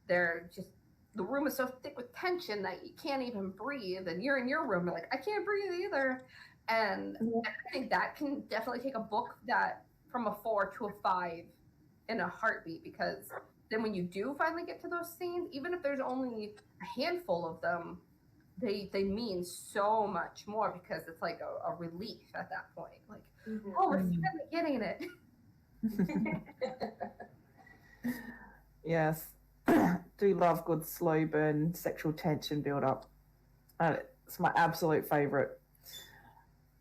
They're just, the room is so thick with tension that you can't even breathe, and you're in your room, you're like, I can't breathe either. And I think that can definitely take a book that from a 4 to a 5 in a heartbeat, because then when you do finally get to those scenes, even if there's only a handful of them, they mean so much more, because it's like a relief at that point. Like, oh, we're finally getting it. Yes. Do love good slow burn sexual tension build up. It's my absolute favorite.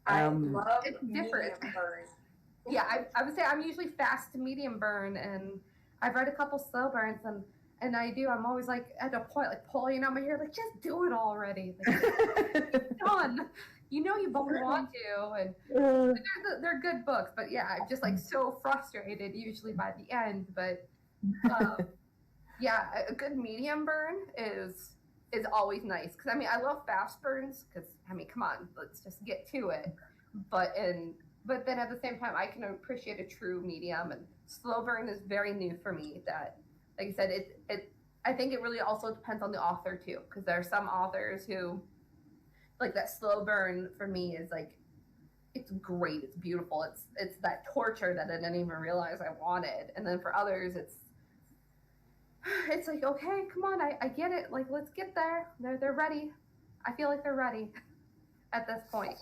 I love it's different. medium burn. Yeah, I would say I'm usually fast to medium burn, and I've read a couple slow burns, and And I'm always like at a point, like pulling on my hair, like just do it already. Like, it's done. You both want to, and they're good books, but yeah, I'm just like so frustrated usually by the end. But yeah, a good medium burn is always nice, because I love fast burns, because come on, let's just get to it. But then at the same time, I can appreciate a true medium, and slow burn is very new for me. That, like I said, I think it really also depends on the author too, because there are some authors who, like, that slow burn for me is like, it's great, it's beautiful, it's that torture that I didn't even realize I wanted. And then for others, it's like, okay, come on, I get it, like, let's get there. They're ready. I feel like they're ready at this point.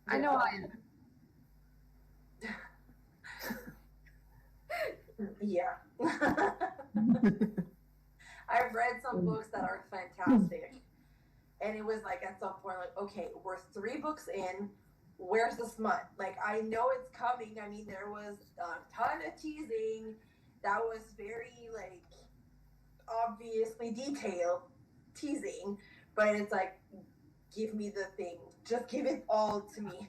I know I am. Yeah. I've read some books that are fantastic, and it was like at some point, like, okay, we're 3 books in, where's the smut? Like, I know it's coming. There was a ton of teasing that was very, like, obviously detailed teasing, but it's like, give me the thing, just give it all to me.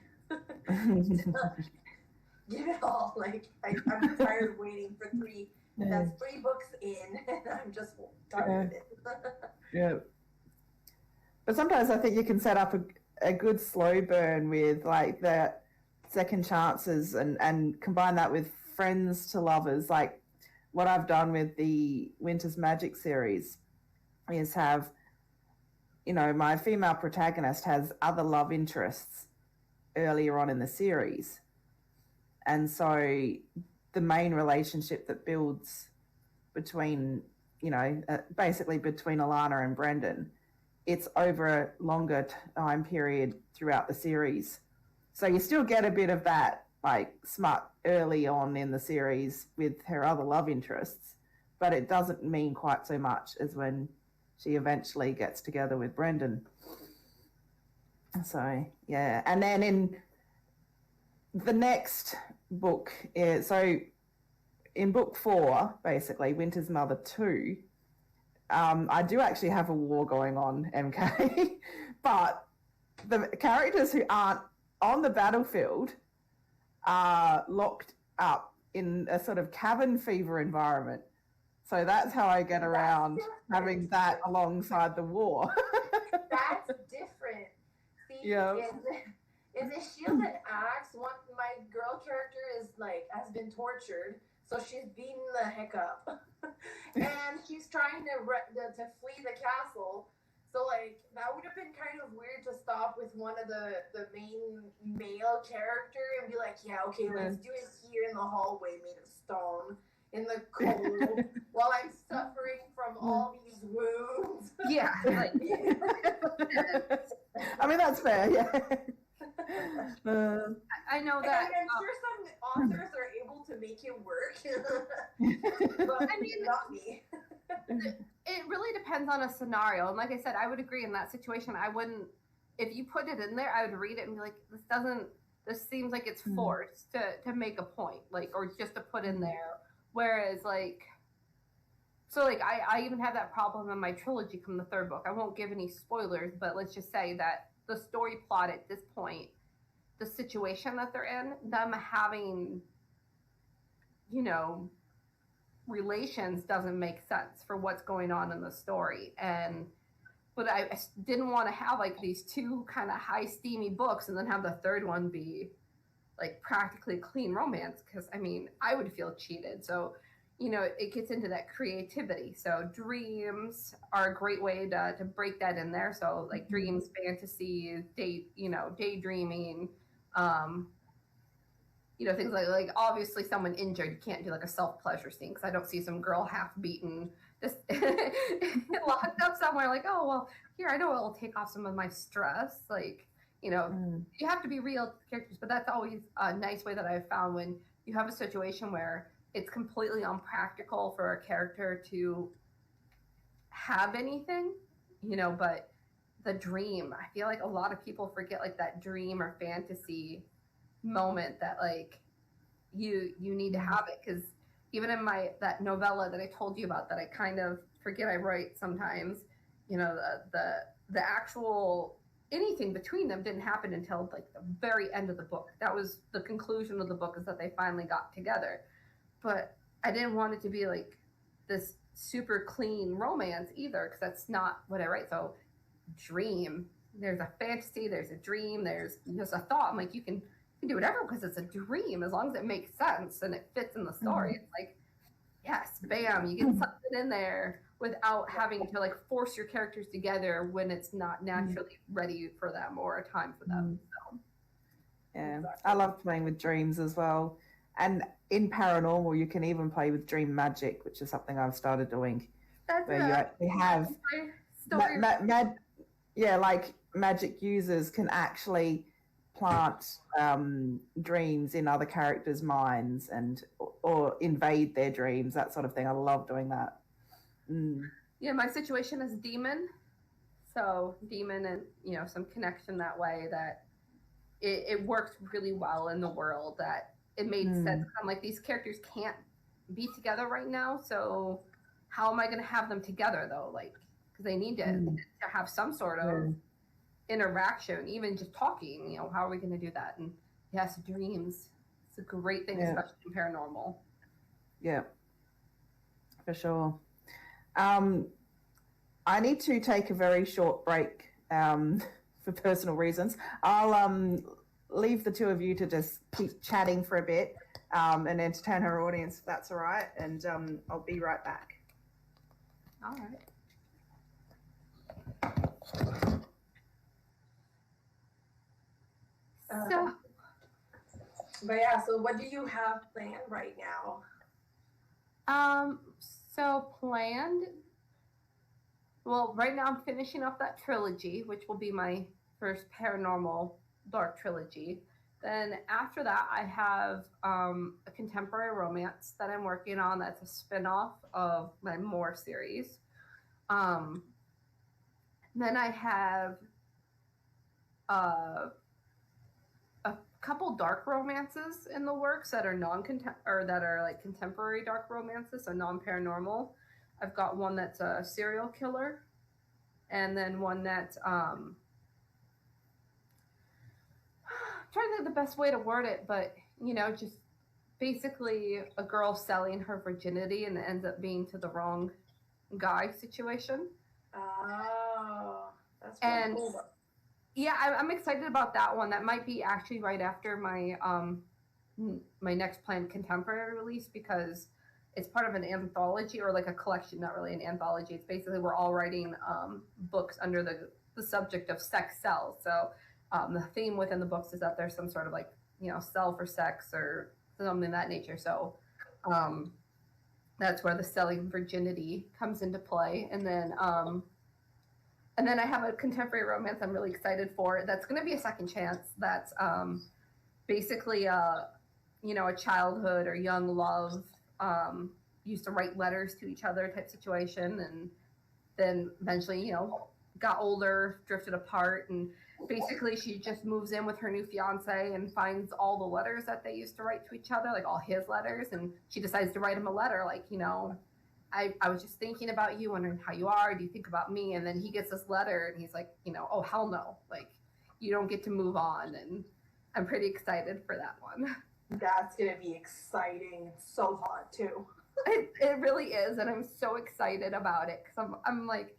Give it all. Like, I'm tired of waiting for 3. That's 3 books in, and I'm just tired of it. Yeah. But sometimes I think you can set up a good slow burn with, like, the second chances, and combine that with friends to lovers. Like, what I've done with the Winter's Magic series is have, my female protagonist has other love interests earlier on in the series. And so the main relationship that builds between, basically between Alana and Brendan, it's over a longer time period throughout the series. So you still get a bit of that, like, smut early on in the series with her other love interests, but it doesn't mean quite so much as when she eventually gets together with Brendan. So, yeah. And then in the next book, so in book 4, basically, Winter's Mother 2, I do actually have a war going on, MK, but the characters who aren't on the battlefield are locked up in a sort of cabin fever environment. So that's how I get around having that alongside the war. That's different. See, yeah. In the Shield and Axe, my girl character is, like, has been tortured, so she's beaten the heck up. And she's trying to flee the castle. So, like, that would have been kind of weird to stop with one of the main male character and be like, yeah, okay, let's do it here in the hallway made of stone, in the cold, while I'm suffering from all these wounds. Yeah. Like, that's fair, yeah. I know that. I'm sure some authors are able to make it work, but not me. It really depends on a scenario, and like I said, I would agree in that situation. I wouldn't, if you put it in there, I would read it and be like, this seems like it's forced to make a point, like, or just to put in there. Whereas, like, so, like, I even have that problem in my trilogy from the 3rd book. I won't give any spoilers, but let's just say that the story plot at this point, the situation that they're in, them having, relations doesn't make sense for what's going on in the story. But I didn't want to have, like, these 2 kind of high steamy books and then have the 3rd one be, like, practically clean romance, because I would feel cheated. So it gets into that creativity. So dreams are a great way to break that in there. So, like, dreams, fantasy, daydreaming, things like obviously someone injured, you can't do, like, a self-pleasure scene, because I don't see some girl half-beaten just locked up somewhere, like, oh, well, here, I know it'll take off some of my stress. Like, you have to be real characters, but that's always a nice way that I've found when you have a situation where it's completely unpractical for a character to have anything, but the dream, I feel like a lot of people forget, like, that dream or fantasy moment that, like, you need to have it, because even in that novella that I told you about that I kind of forget I write sometimes, you know, the actual anything between them didn't happen until like the very end of the book. That was the conclusion of the book, is that they finally got together. But I didn't want it to be like this super clean romance either, because that's not what I write. So dream, there's a fantasy, there's a dream, there's just a thought. I'm like, you can do whatever because it's a dream, as long as it makes sense and it fits in the story. It's like, yes, bam, you get something in there without having to like force your characters together when it's not naturally ready for them or a time for them. So yeah, I love playing with dreams as well. And in paranormal, you can even play with dream magic, which is something I've started doing. that's Where you actually have story. like magic users can actually plant dreams in other characters' minds and or invade their dreams, that sort of thing. I love doing that. Yeah, my situation is demon. So demon and, you know, some connection that way, that it works really well in the world, that it made sense. I'm like, these characters can't be together right now, so how am I going to have them together though? Like, because they need to have some sort of interaction, even just talking, you know, how are we going to do that? And yes, dreams, it's a great thing, especially in paranormal. Yeah, for sure. I need to take a very short break for personal reasons. I'll leave the two of you to just keep chatting for a bit and entertain our audience, if that's all right. And I'll be right back. All right. So what do you have planned right now? So planned. Well, right now I'm finishing up that trilogy, which will be my first paranormal dark trilogy. Then after that, I have a contemporary romance that I'm working on. That's a spinoff of my More series. Then I have a couple dark romances in the works that are that are like contemporary dark romances, so non-paranormal. I've got one that's a serial killer, and then one that's I'm trying to think the best way to word it, but you know, just basically a girl selling her virginity and it ends up being to the wrong guy situation. Oh, that's really cool. Yeah, I'm excited about that one. That might be actually right after my my next planned contemporary release, because it's part of an anthology, or like a collection, not really an anthology. It's basically we're all writing books under the subject of sex sells. So the theme within the books is that there's some sort of like, you know, sell for sex or something of that nature. So that's where the selling virginity comes into play. And then I have a contemporary romance I'm really excited for. That's going to be a second chance. That's basically you know, a childhood or young love, used to write letters to each other type situation, and then eventually, you know, got older, drifted apart, and basically she just moves in with her new fiance and finds all the letters that they used to write to each other, like all his letters, and she decides to write him a letter like, you know, I was just thinking about you, wondering how you are. Do you think about me? And then he gets this letter and he's like, you know, oh, hell no. Like, you don't get to move on. And I'm pretty excited for that one. That's going to be exciting. It's so hot, too. It really is. And I'm so excited about it. Because I'm like,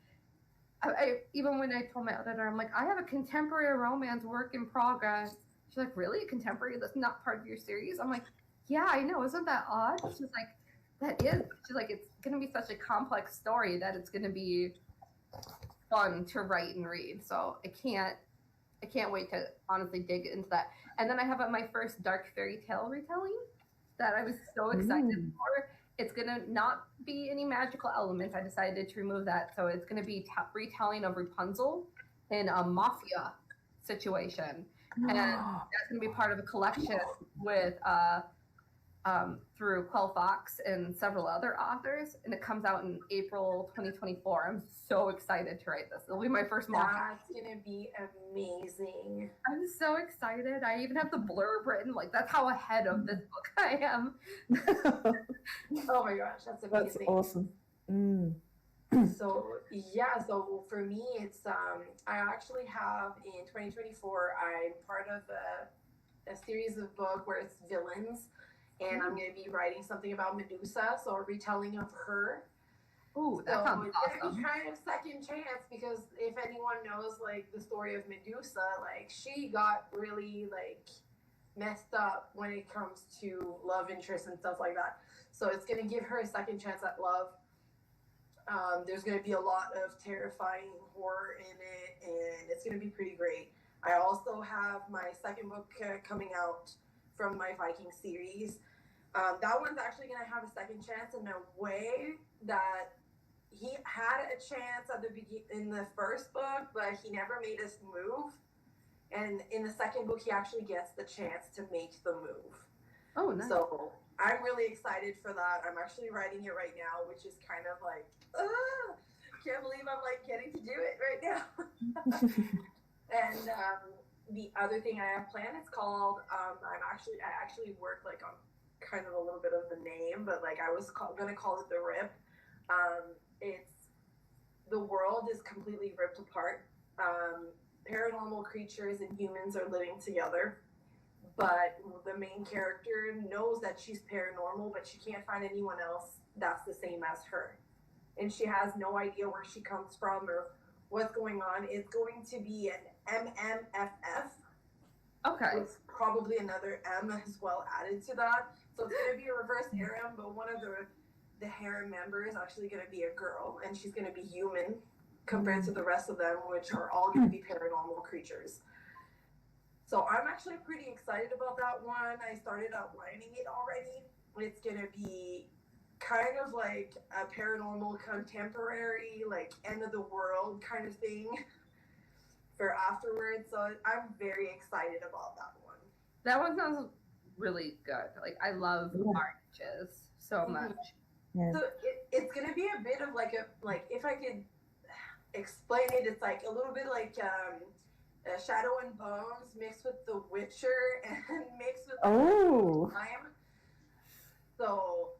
I even when I told my editor, I'm like, I have a contemporary romance work in progress. She's like, really? A contemporary that's not part of your series? I'm like, yeah, I know. Isn't that odd? She's like, that is. She's like, it's going to be such a complex story that it's going to be fun to write and read. So I can't wait to honestly dig into that. And then I have my first dark fairy tale retelling that I was so excited for. It's going to not be any magical elements. I decided to remove that. So it's going to be retelling of Rapunzel in a mafia situation. And that's going to be part of a collection with through Quell Fox and several other authors, and it comes out in April 2024. I'm so excited to write this. It'll be my first mock. That's gonna be amazing. I'm so excited. I even have the blurb written. Like, that's how ahead of this book I am. Oh my gosh, that's amazing. That's awesome. So yeah, so for me, it's I actually have in 2024, I'm part of a series of book where it's villains, and I'm going to be writing something about Medusa, so a retelling of her. Ooh, that sounds it's awesome. going to be kind of second chance, because if anyone knows like the story of Medusa, like she got really like messed up when it comes to love interests and stuff like that. So it's going to give her a second chance at love. There's going to be a lot of terrifying horror in it, and it's going to be pretty great. I also have my second book coming out from my Viking series. That one's actually going to have a second chance in a way that he had a chance at in the first book, but he never made us move. And in the second book, he actually gets the chance to make the move. Oh, nice. So I'm really excited for that. I'm actually writing it right now, which is kind of like, can't believe I'm like getting to do it right now. And the other thing I have planned, it's called, I actually work like on kind of a little bit of the name, but like I was going to call it The Rip. It's, the world is completely ripped apart. Paranormal creatures and humans are living together, but the main character knows that she's paranormal, but she can't find anyone else that's the same as her. And she has no idea where she comes from or what's going on. It's going to be an MMFF. Okay. With probably another M as well added to that. So it's going to be a reverse harem, but one of the harem members is actually going to be a girl, and she's going to be human compared to the rest of them, which are all going to be paranormal creatures. So I'm actually pretty excited about that one. I started outlining it already. It's going to be kind of like a paranormal contemporary, like end of the world kind of thing for afterwards. So I'm very excited about that one. That one sounds really good. Like, I love marches so much. Yeah. So it's going to be a bit of like if I could explain it, it's like a little bit like Shadow and Bones mixed with The Witcher and mixed with time. So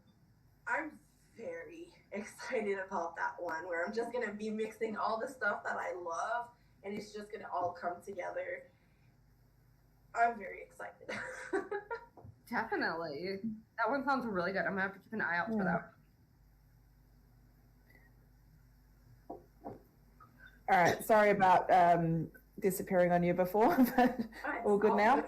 I'm very excited about that one, where I'm just going to be mixing all the stuff that I love, and it's just going to all come together. I'm very excited. Definitely. That one sounds really good. I'm going to have to keep an eye out for that. All right. Sorry about disappearing on you before, but all good now.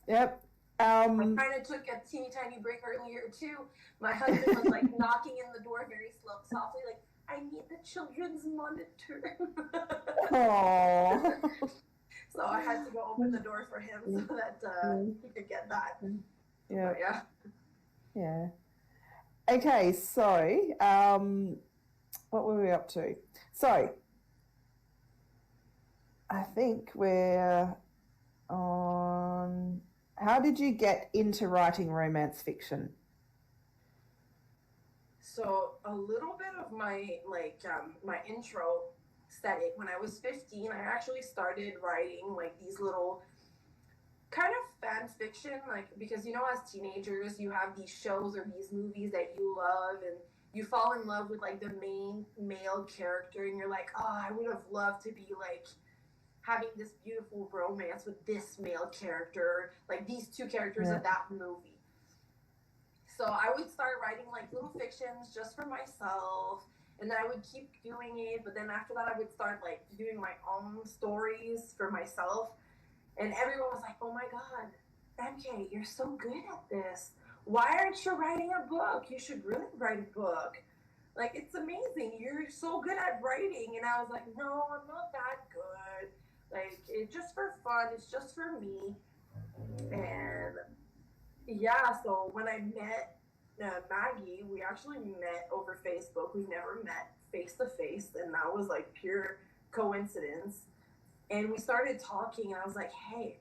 Yep. I kind of took a teeny tiny break earlier too. My husband was like knocking in the door very softly, like, I need the children's monitor. Aww. So I had to go open the door for him so that he could get that. Yeah. Yeah. Okay, so what were we up to? So I think we're on, how did you get into writing romance fiction? So a little bit of my my intro said it. When I was 15, I actually started writing like these little kind of fan fiction, like, because you know, as teenagers you have these shows or these movies that you love, and you fall in love with like the main male character, and you're like, oh, I would have loved to be like having this beautiful romance with this male character, like these two characters of that movie. So I would start writing like little fictions just for myself, and then I would keep doing it, but then after that I would start like doing my own stories for myself, and everyone was like, oh my god, MK, you're so good at this. Why aren't you writing a book? You should really write a book. Like, it's amazing. You're so good at writing. And I was like, no, I'm not that good. Like, it's just for fun. It's just for me. And yeah, so when I met Maggie, we actually met over Facebook. We've never met face to face, and that was like pure coincidence. And we started talking, and I was like, hey,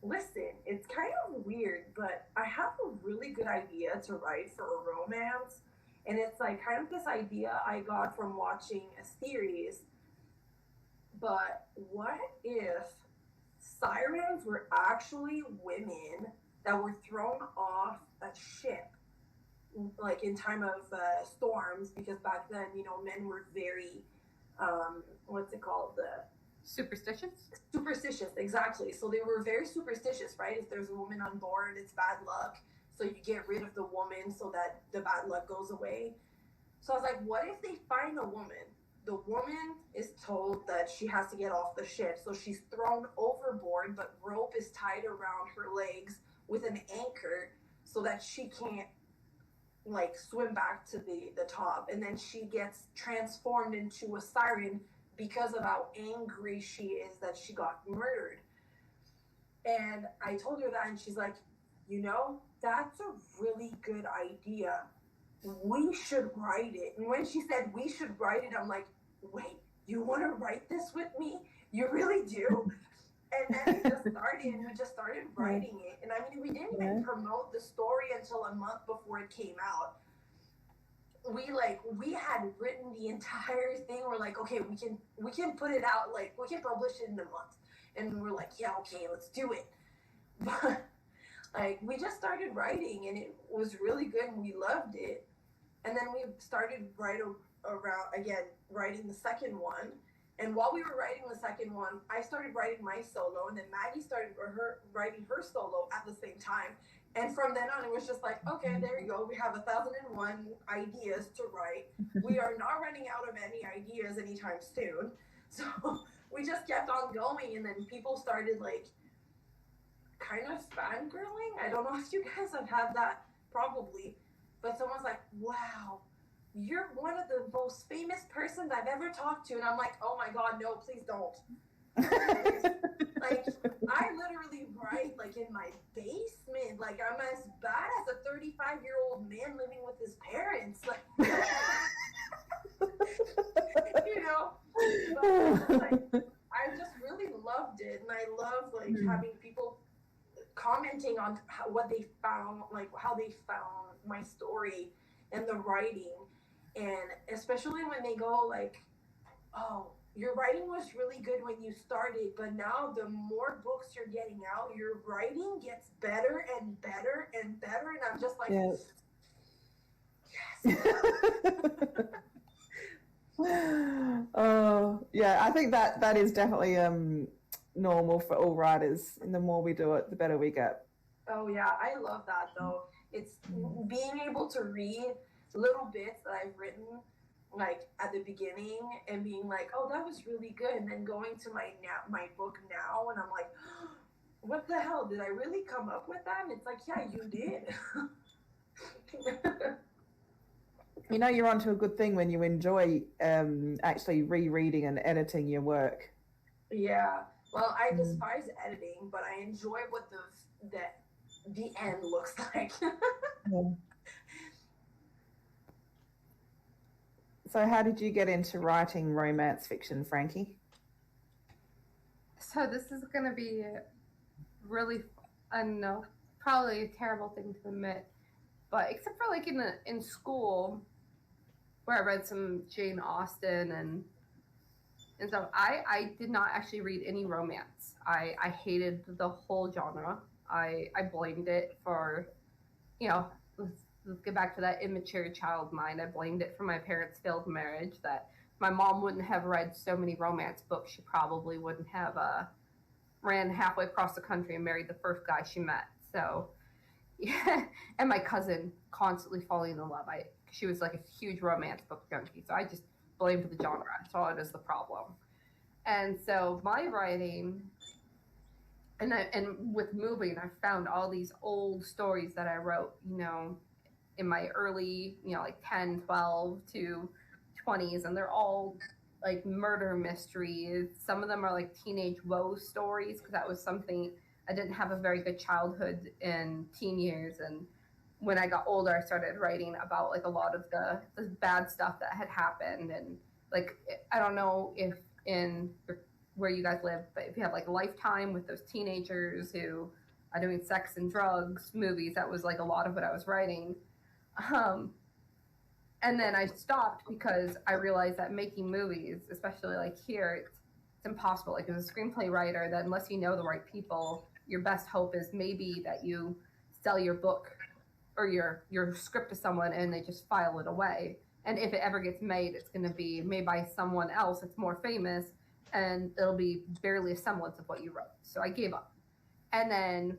Listen, it's kind of weird, but I have a really good idea to write for a romance. And it's like kind of this idea I got from watching a series. But what if sirens were actually women that were thrown off a ship, like in time of storms? Because back then, men were very, what's it called? Superstitious? Superstitious, exactly. So they were very superstitious, right? If there's a woman on board, it's bad luck. So you get rid of the woman so that the bad luck goes away. So I was like, what if they find a woman? The woman is told that she has to get off the ship. So she's thrown overboard, but rope is tied around her legs with an anchor so that she can't like swim back to the top. And then she gets transformed into a siren because of how angry she is that she got murdered. And I told her that, and she's like, that's a really good idea. We should write it. And when she said we should write it, I'm like, wait, you want to write this with me? You really do? And then we just started writing it. And I mean, we didn't even promote the story until a month before it came out. We had written the entire thing. We're like, okay, we can put it out, like we can publish it in a month. And we're like, yeah, okay, let's do it. But like we just started writing, and it was really good, and we loved it. And then we started writing the second one. And while we were writing the second one, I started writing my solo, and then Maggie started writing her solo at the same time. And from then on, it was just like, okay, there you go. We have 1,001 ideas to write. We are not running out of any ideas anytime soon. So we just kept on going, and then people started like kind of fangirling. I don't know if you guys have had that, probably. But someone's like, wow, you're one of the most famous persons I've ever talked to. And I'm like, oh my God, no, please don't. Like, I literally write like in my basement. Like, I'm as bad as a 35-year-old man living with his parents. Like, But, like, I just really loved it. And I love like having people commenting on what they found, like how they found my story and the writing. And especially when they go like, oh, your writing was really good when you started, but now the more books you're getting out, your writing gets better and better and better. And I'm just like, yes. Oh, yeah, I think that is definitely normal for all writers. And the more we do it, the better we get. Oh yeah, I love that though. It's being able to read little bits that I've written like at the beginning and being like, oh, that was really good, and then going to my book now, and I'm like, what the hell, did I really come up with that? And it's like, yeah, you did. You're onto a good thing when you enjoy actually rereading and editing your work. Yeah, well, I despise editing, but I enjoy what the end looks like. Yeah. So how did you get into writing romance fiction, Frankie? So this is going to be really, I don't know, probably a terrible thing to admit, but except for like in school where I read some Jane Austen and stuff, I did not actually read any romance. I hated the whole genre. I blamed it for, let's get back to that immature child mind. I blamed it for my parents' failed marriage, that my mom wouldn't have read so many romance books. She probably wouldn't have ran halfway across the country and married the first guy she met. So, yeah. And my cousin constantly falling in love. She was like a huge romance book junkie. So I just blamed the genre. I saw it as the problem. And so my writing, and with moving, I found all these old stories that I wrote, in my early, like 10, 12 to 20s, and they're all like murder mysteries. Some of them are like teenage woe stories, because that was something, I didn't have a very good childhood in teen years, and when I got older, I started writing about like a lot of the bad stuff that had happened. And like, I don't know if in where you guys live, but if you have like Lifetime with those teenagers who are doing sex and drugs movies, that was like a lot of what I was writing. And then I stopped because I realized that making movies, especially like here, it's impossible. Like as a screenplay writer, that unless you know the right people, your best hope is maybe that you sell your book or your script to someone and they just file it away. And if it ever gets made, it's going to be made by someone else that's more famous, and it'll be barely a semblance of what you wrote. So I gave up. And then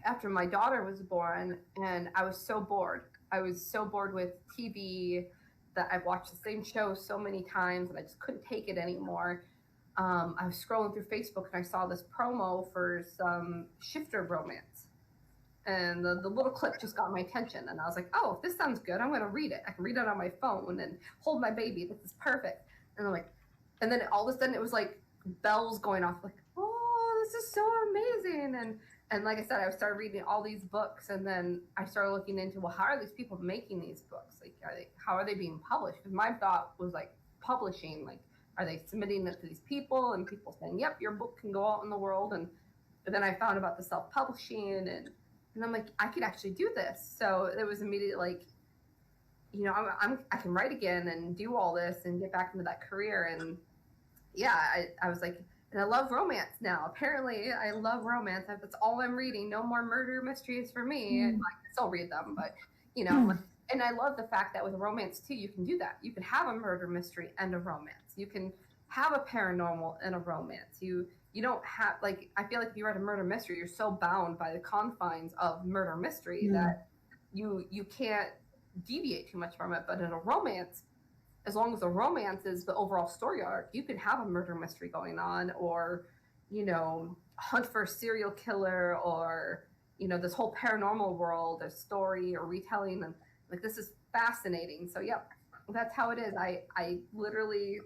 after my daughter was born, and I was so bored. I was so bored with TV that I've watched the same show so many times, and I just couldn't take it anymore. I was scrolling through Facebook, and I saw this promo for some shifter romance. And the little clip just got my attention. And I was like, oh, this sounds good. I'm going to read it. I can read it on my phone and hold my baby. This is perfect. And I'm like, and then all of a sudden it was like bells going off, like, oh, this is so amazing. And like I said, I started reading all these books, and then I started looking into, well, how are these people making these books? Like, how are they being published? Because my thought was like publishing, like, are they submitting it to these people and people saying, yep, your book can go out in the world? But then I found about the self-publishing, and I'm like, I could actually do this. So it was immediately like, you know, I can write again and do all this and get back into that career. And yeah, I was like, and I love romance now. Apparently, I love romance. That's all I'm reading. No more murder mysteries for me. And I still read them, but you know, and I love the fact that with romance too, you can do that. You can have a murder mystery and a romance. You can have a paranormal and a romance. You don't have, like, I feel like if you write a murder mystery, you're so bound by the confines of murder mystery that you can't deviate too much from it. But in a romance, as long as the romance is the overall story arc, you can have a murder mystery going on, or, you know, hunt for a serial killer, or, you know, this whole paranormal world, a story or retelling. And like, this is fascinating. So, yep, that's how it is. I literally,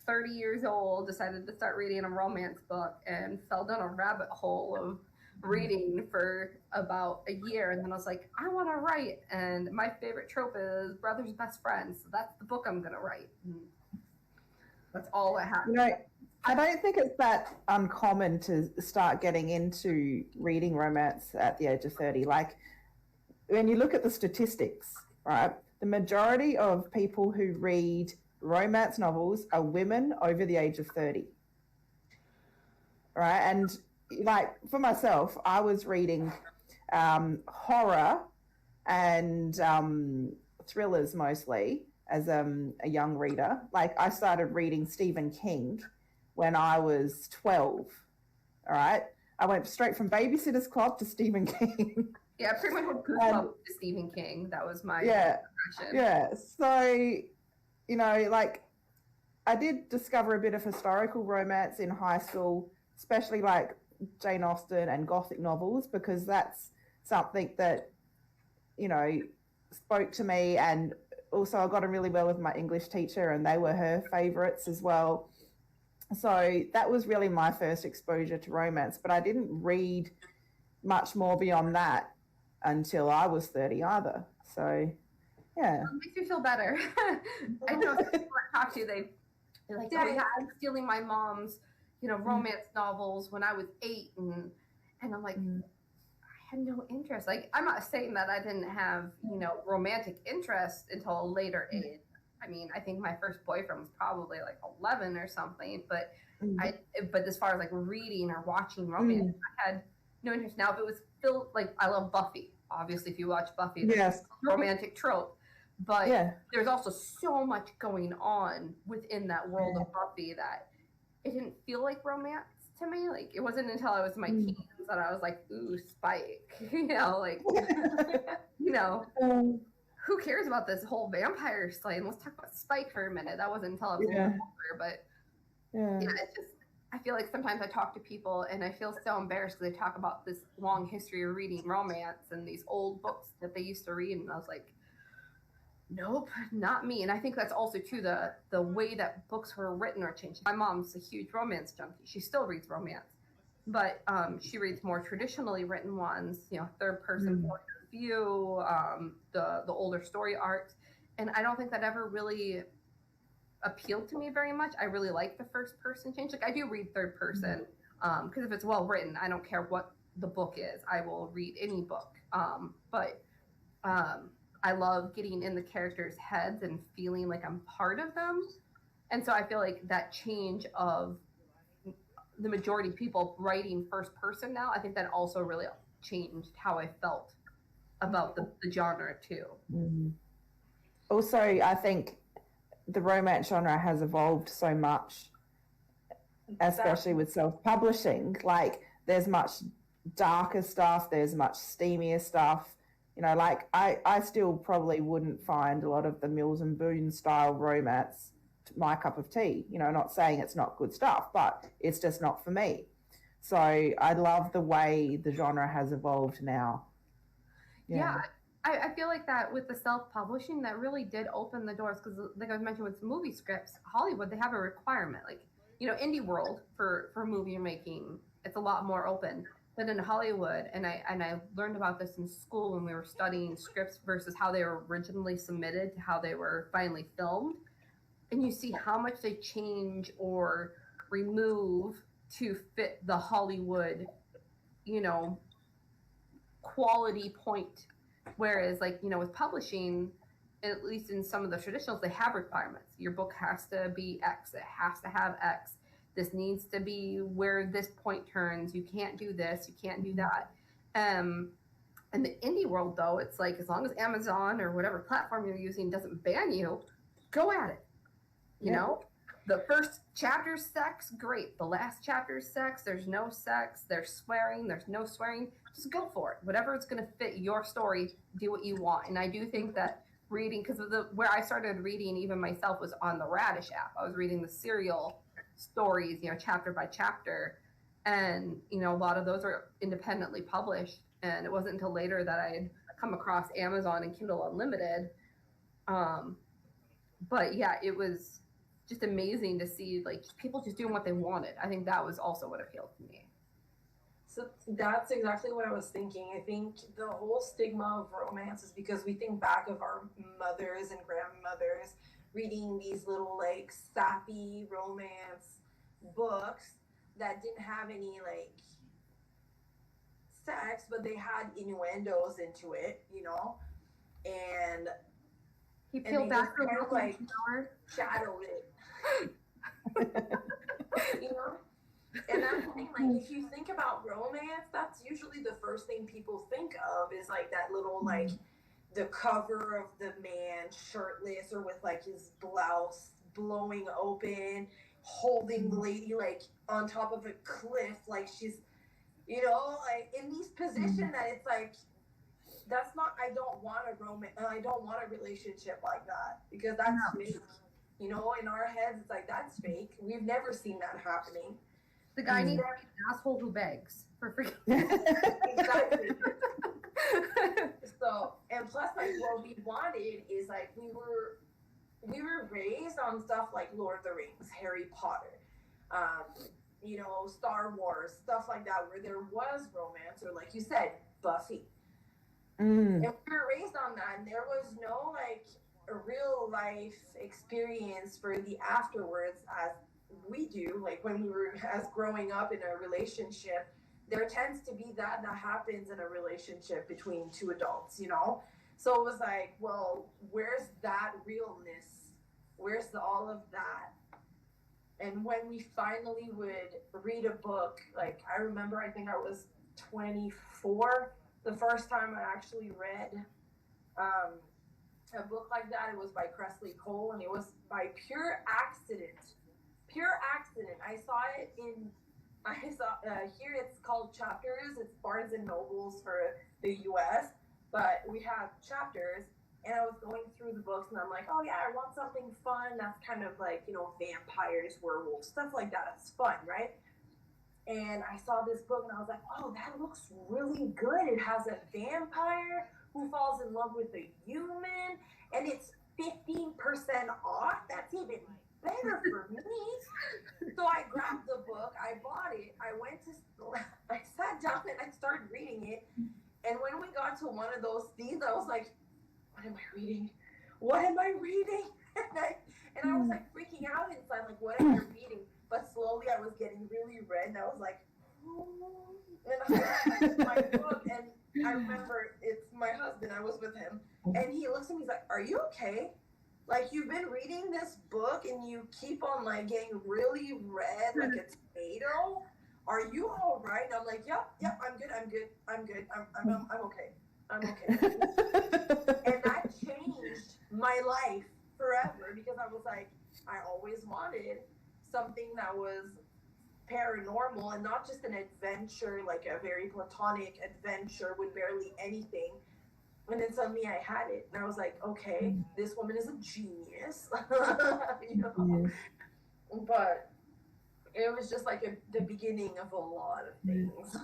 30 years old, decided to start reading a romance book and fell down a rabbit hole of reading for about a year. And then I was like, I want to write. And my favorite trope is brother's best friend. So that's the book I'm going to write. And that's all I have. You know, I don't think it's that uncommon to start getting into reading romance at the age of 30. Like, when you look at the statistics, right, the majority of people who read romance novels are women over the age of 30. Right? And like, for myself, I was reading horror and thrillers mostly as a young reader. Like, I started reading Stephen King when I was 12. All right? I went straight from Babysitter's Club to Stephen King. Yeah, I pretty much went to Stephen King. That was my impression. Yeah. So, you know, like, I did discover a bit of historical romance in high school, especially like Jane Austen and Gothic novels, because that's something that, you know, spoke to me. And also I got on really well with my English teacher, and they were her favorites as well. So that was really my first exposure to romance, but I didn't read much more beyond that until I was 30 either. So, yeah. It makes me feel better. I know people I talk to, they're like, oh yeah, I'm stealing my mom's, you know, romance novels when I was 8. And I'm like, I had no interest. Like, I'm not saying that I didn't have, you know, romantic interest until a later age. I mean, I think my first boyfriend was probably like 11 or something, but but as far as like reading or watching romance, I had no interest. Now, if it was still, like, I love Buffy. Obviously, if you watch Buffy, that's a romantic trope. But there's also so much going on within that world of Buffy that it didn't feel like romance to me. Like, it wasn't until I was in my teens that I was like, ooh, Spike. You know, like, you know, who cares about this whole vampire slaying? Let's talk about Spike for a minute. That wasn't until I was a little older, but it's just, I feel like sometimes I talk to people and I feel so embarrassed because they talk about this long history of reading romance and these old books that they used to read, and I was like, nope, not me. And I think that's also too the way that books were written or changed. My mom's a huge romance junkie. She still reads romance, but she reads more traditionally written ones, you know, third person point of view, the older story arcs. And I don't think that ever really appealed to me very much. I really like the first person change. Like I do read third person because if it's well written, I don't care what the book is. I will read any book. But I love getting in the characters' heads and feeling like I'm part of them. And so I feel like that change of the majority of people writing first person now, I think that also really changed how I felt about the genre too. Also, I think the romance genre has evolved so much, especially with self-publishing. Like there's much darker stuff, there's much steamier stuff. You know, like I still probably wouldn't find a lot of the Mills and Boon style romance my cup of tea. You know, not saying it's not good stuff, but it's just not for me. So I love the way the genre has evolved now. Yeah. I feel like that with the self-publishing, that really did open the doors because, like I mentioned, with movie scripts, Hollywood, they have a requirement. Like, you know, indie world for movie making, it's a lot more open. But in Hollywood, and I learned about this in school when we were studying scripts versus how they were originally submitted to how they were finally filmed. And you see how much they change or remove to fit the Hollywood, you know, quality point. Whereas, like, you know, with publishing, at least in some of the traditionals, they have requirements. Your book has to be X. It has to have X. This needs to be where this point turns. You can't do this. You can't do that. In the indie world, though, it's like as long as Amazon or whatever platform you're using doesn't ban you, go at it. You know, the first chapter's sex, great. The last chapter's sex, there's no sex. There's swearing. There's no swearing. Just go for it. Whatever is going to fit your story, do what you want. And I do think that reading, because of where I started reading even myself was on the Radish app. I was reading the serial stories, you know, chapter by chapter. And, you know, a lot of those are independently published. And it wasn't until later that I had come across Amazon and Kindle Unlimited. But yeah, it was just amazing to see like people just doing what they wanted. I think that was also what appealed to me. So that's exactly what I was thinking. I think the whole stigma of romance is because we think back of our mothers and grandmothers reading these little like sappy romance books that didn't have any like sex, but they had innuendos into it, you know, and he peeled back kind of like shadowed it. You know? And that's the thing, like if you think about romance, that's usually the first thing people think of is like that little like the cover of the man shirtless or with like his blouse blowing open, holding the lady like on top of a cliff, like she's, you know, like in these positions that it's like that's not. I don't want a romance. I don't want a relationship like that because that's fake. You know, in our heads, it's like that's fake. We've never seen that happening. The guy needs to be an asshole who begs for free. Exactly. So, and plus, like, what we wanted is like we were raised on stuff like Lord of the Rings, Harry Potter, you know, Star Wars, stuff like that, where there was romance, or like you said, Buffy. And we were raised on that, and there was no like a real life experience for the afterwards as we do, like when we were as growing up in a relationship. There tends to be that happens in a relationship between two adults, you know? So it was like, well, where's that realness? Where's all of that? And when we finally would read a book, like I remember, I think I was 24 the first time I actually read a book like that. It was by Cressley Cole, and it was by pure accident. I saw it here it's called Chapters. It's Barnes and Nobles for the US, but we have Chapters, and I was going through the books and I'm like, oh yeah, I want something fun that's kind of like, you know, vampires, werewolves, stuff like that. It's fun, right? And I saw this book and I was like, oh, that looks really good. It has a vampire who falls in love with a human, and it's 15% off. That's even better for me. So I grabbed the book, I bought it, I sat down and I started reading it. And when we got to one of those scenes, I was like, what am I reading? And I was like freaking what am I reading? But slowly I was getting really red, and I was like, oh. And I had my book, and I remember it's my husband, I was with him, and he looks at me, he's like, are you okay? Like, you've been reading this book, and you keep on, like, getting really red, like a tomato? Are you all right? And I'm like, yep, I'm good, I'm okay. I'm okay. And that changed my life forever, because I was like, I always wanted something that was paranormal and not just an adventure, like a very platonic adventure with barely anything. And then suddenly I had it, and I was like, okay, this woman is a genius. You know? But it was just like the beginning of a lot of things.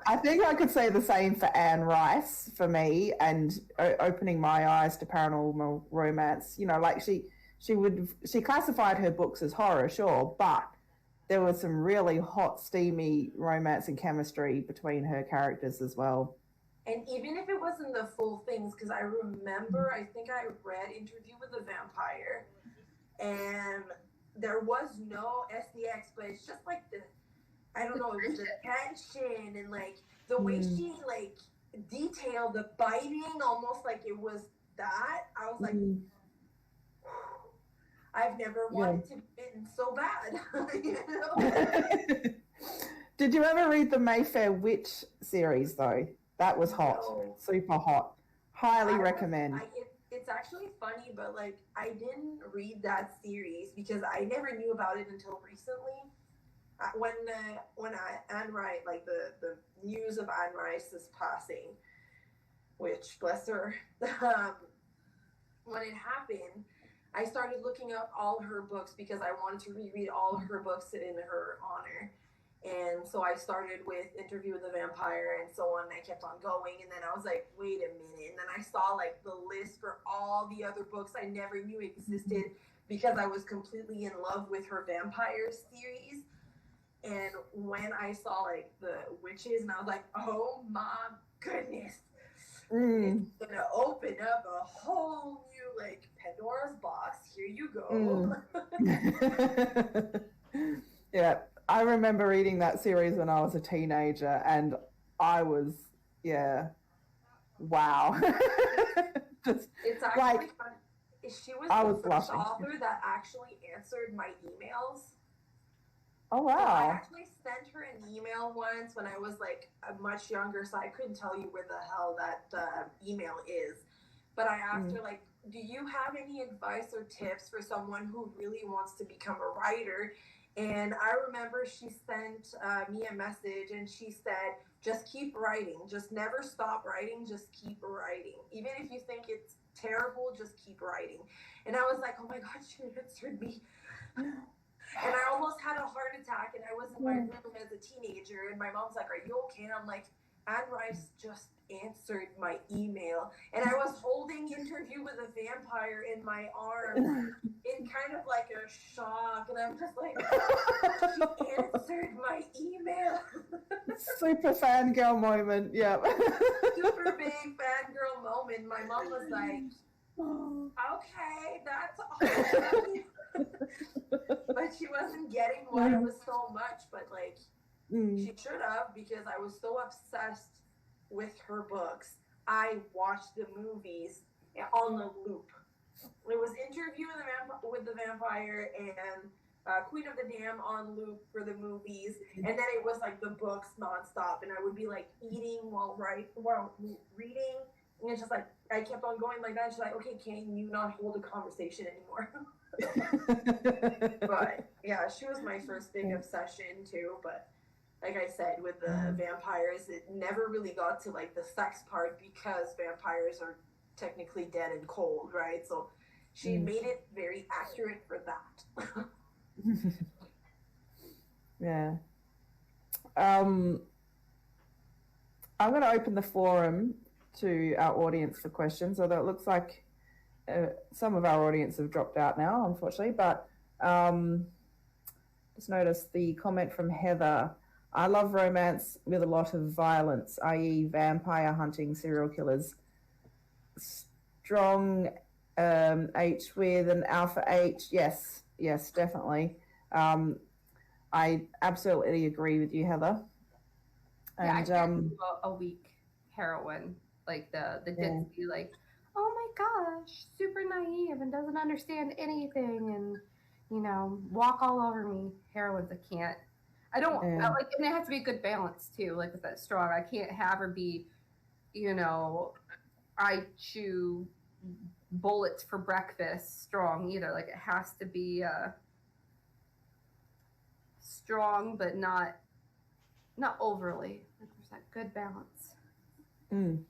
I think I could say the same for Anne Rice for me, and opening my eyes to paranormal romance. You know, like she classified her books as horror, sure, but there was some really hot, steamy romance and chemistry between her characters as well. And even if it wasn't the full things, because I remember, I think I read Interview with the Vampire, and there was no SDX, but it's just like I don't know, it was the tension and like the way she like detailed the biting, almost like it was that. I was like, I've never wanted to be bitten so bad. You know? Did you ever read the Mayfair Witch series though? That was hot, super hot. Highly recommend. It's actually funny, but like I didn't read that series because I never knew about it until recently. When Anne Rice, like the news of Anne Rice's passing, which bless her, when it happened, I started looking up all her books because I wanted to reread all her books in her honor. And so I started with Interview with the Vampire and so on, and I kept on going, and then I was like, wait a minute, and then I saw like the list for all the other books I never knew existed because I was completely in love with her vampire series. And when I saw like the witches, and I was like, oh my goodness, it's gonna open up a whole new like Pandora's box. Here you go. Yeah, I remember reading that series when I was a teenager, and I was, wow. Just it's actually like, fun. She was the first author that actually answered my emails. Oh, wow. So I actually sent her an email once when I was like much younger, so I couldn't tell you where the hell that email is. But I asked her, like, do you have any advice or tips for someone who really wants to become a writer? And I remember she sent me a message, and she said, just keep writing. Just never stop writing. Just keep writing. Even if you think it's terrible, just keep writing. And I was like, oh my God, she answered me. And I almost had a heart attack, and I was in my room as a teenager, and my mom's like, are you okay? And I'm like, Anne Rice just answered my email. And I was holding Interview with a Vampire in my arms in kind of like a shock. And I'm just like, she answered my email. Super fangirl moment, yeah. Super big fangirl moment. My mom was like, okay, that's awesome. But she wasn't getting why it was so much, but like, she should have, because I was so obsessed with her books. I watched the movies on the loop. It was Interview with the Vampire and Queen of the Dam on loop for the movies, and then it was like the books nonstop, and I would be like eating while reading, and it's just like I kept on going like that. And she's like, okay, can you not hold a conversation anymore? But yeah, she was my first big obsession too. But like I said, with the vampires, it never really got to like the sex part because vampires are technically dead and cold, right? So she made it very accurate for that. Yeah. I'm going to open the forum to our audience for questions, although it looks like some of our audience have dropped out now, unfortunately. But just noticed the comment from Heather. I love romance with a lot of violence, i.e. vampire hunting, serial killers. Strong H with an alpha H. Yes. yes, definitely. I absolutely agree with you, Heather. Yeah, I And can't do a weak heroine like the yeah, ditzy, like, oh my gosh, super naive and doesn't understand anything, and walk all over me. Heroines, I can't. I don't yeah, like, and it has to be a good balance too. Like with that strong, I can't have her be, you know, I chew bullets for breakfast strong either. Like it has to be strong, but not overly. Like there's that good balance. mm.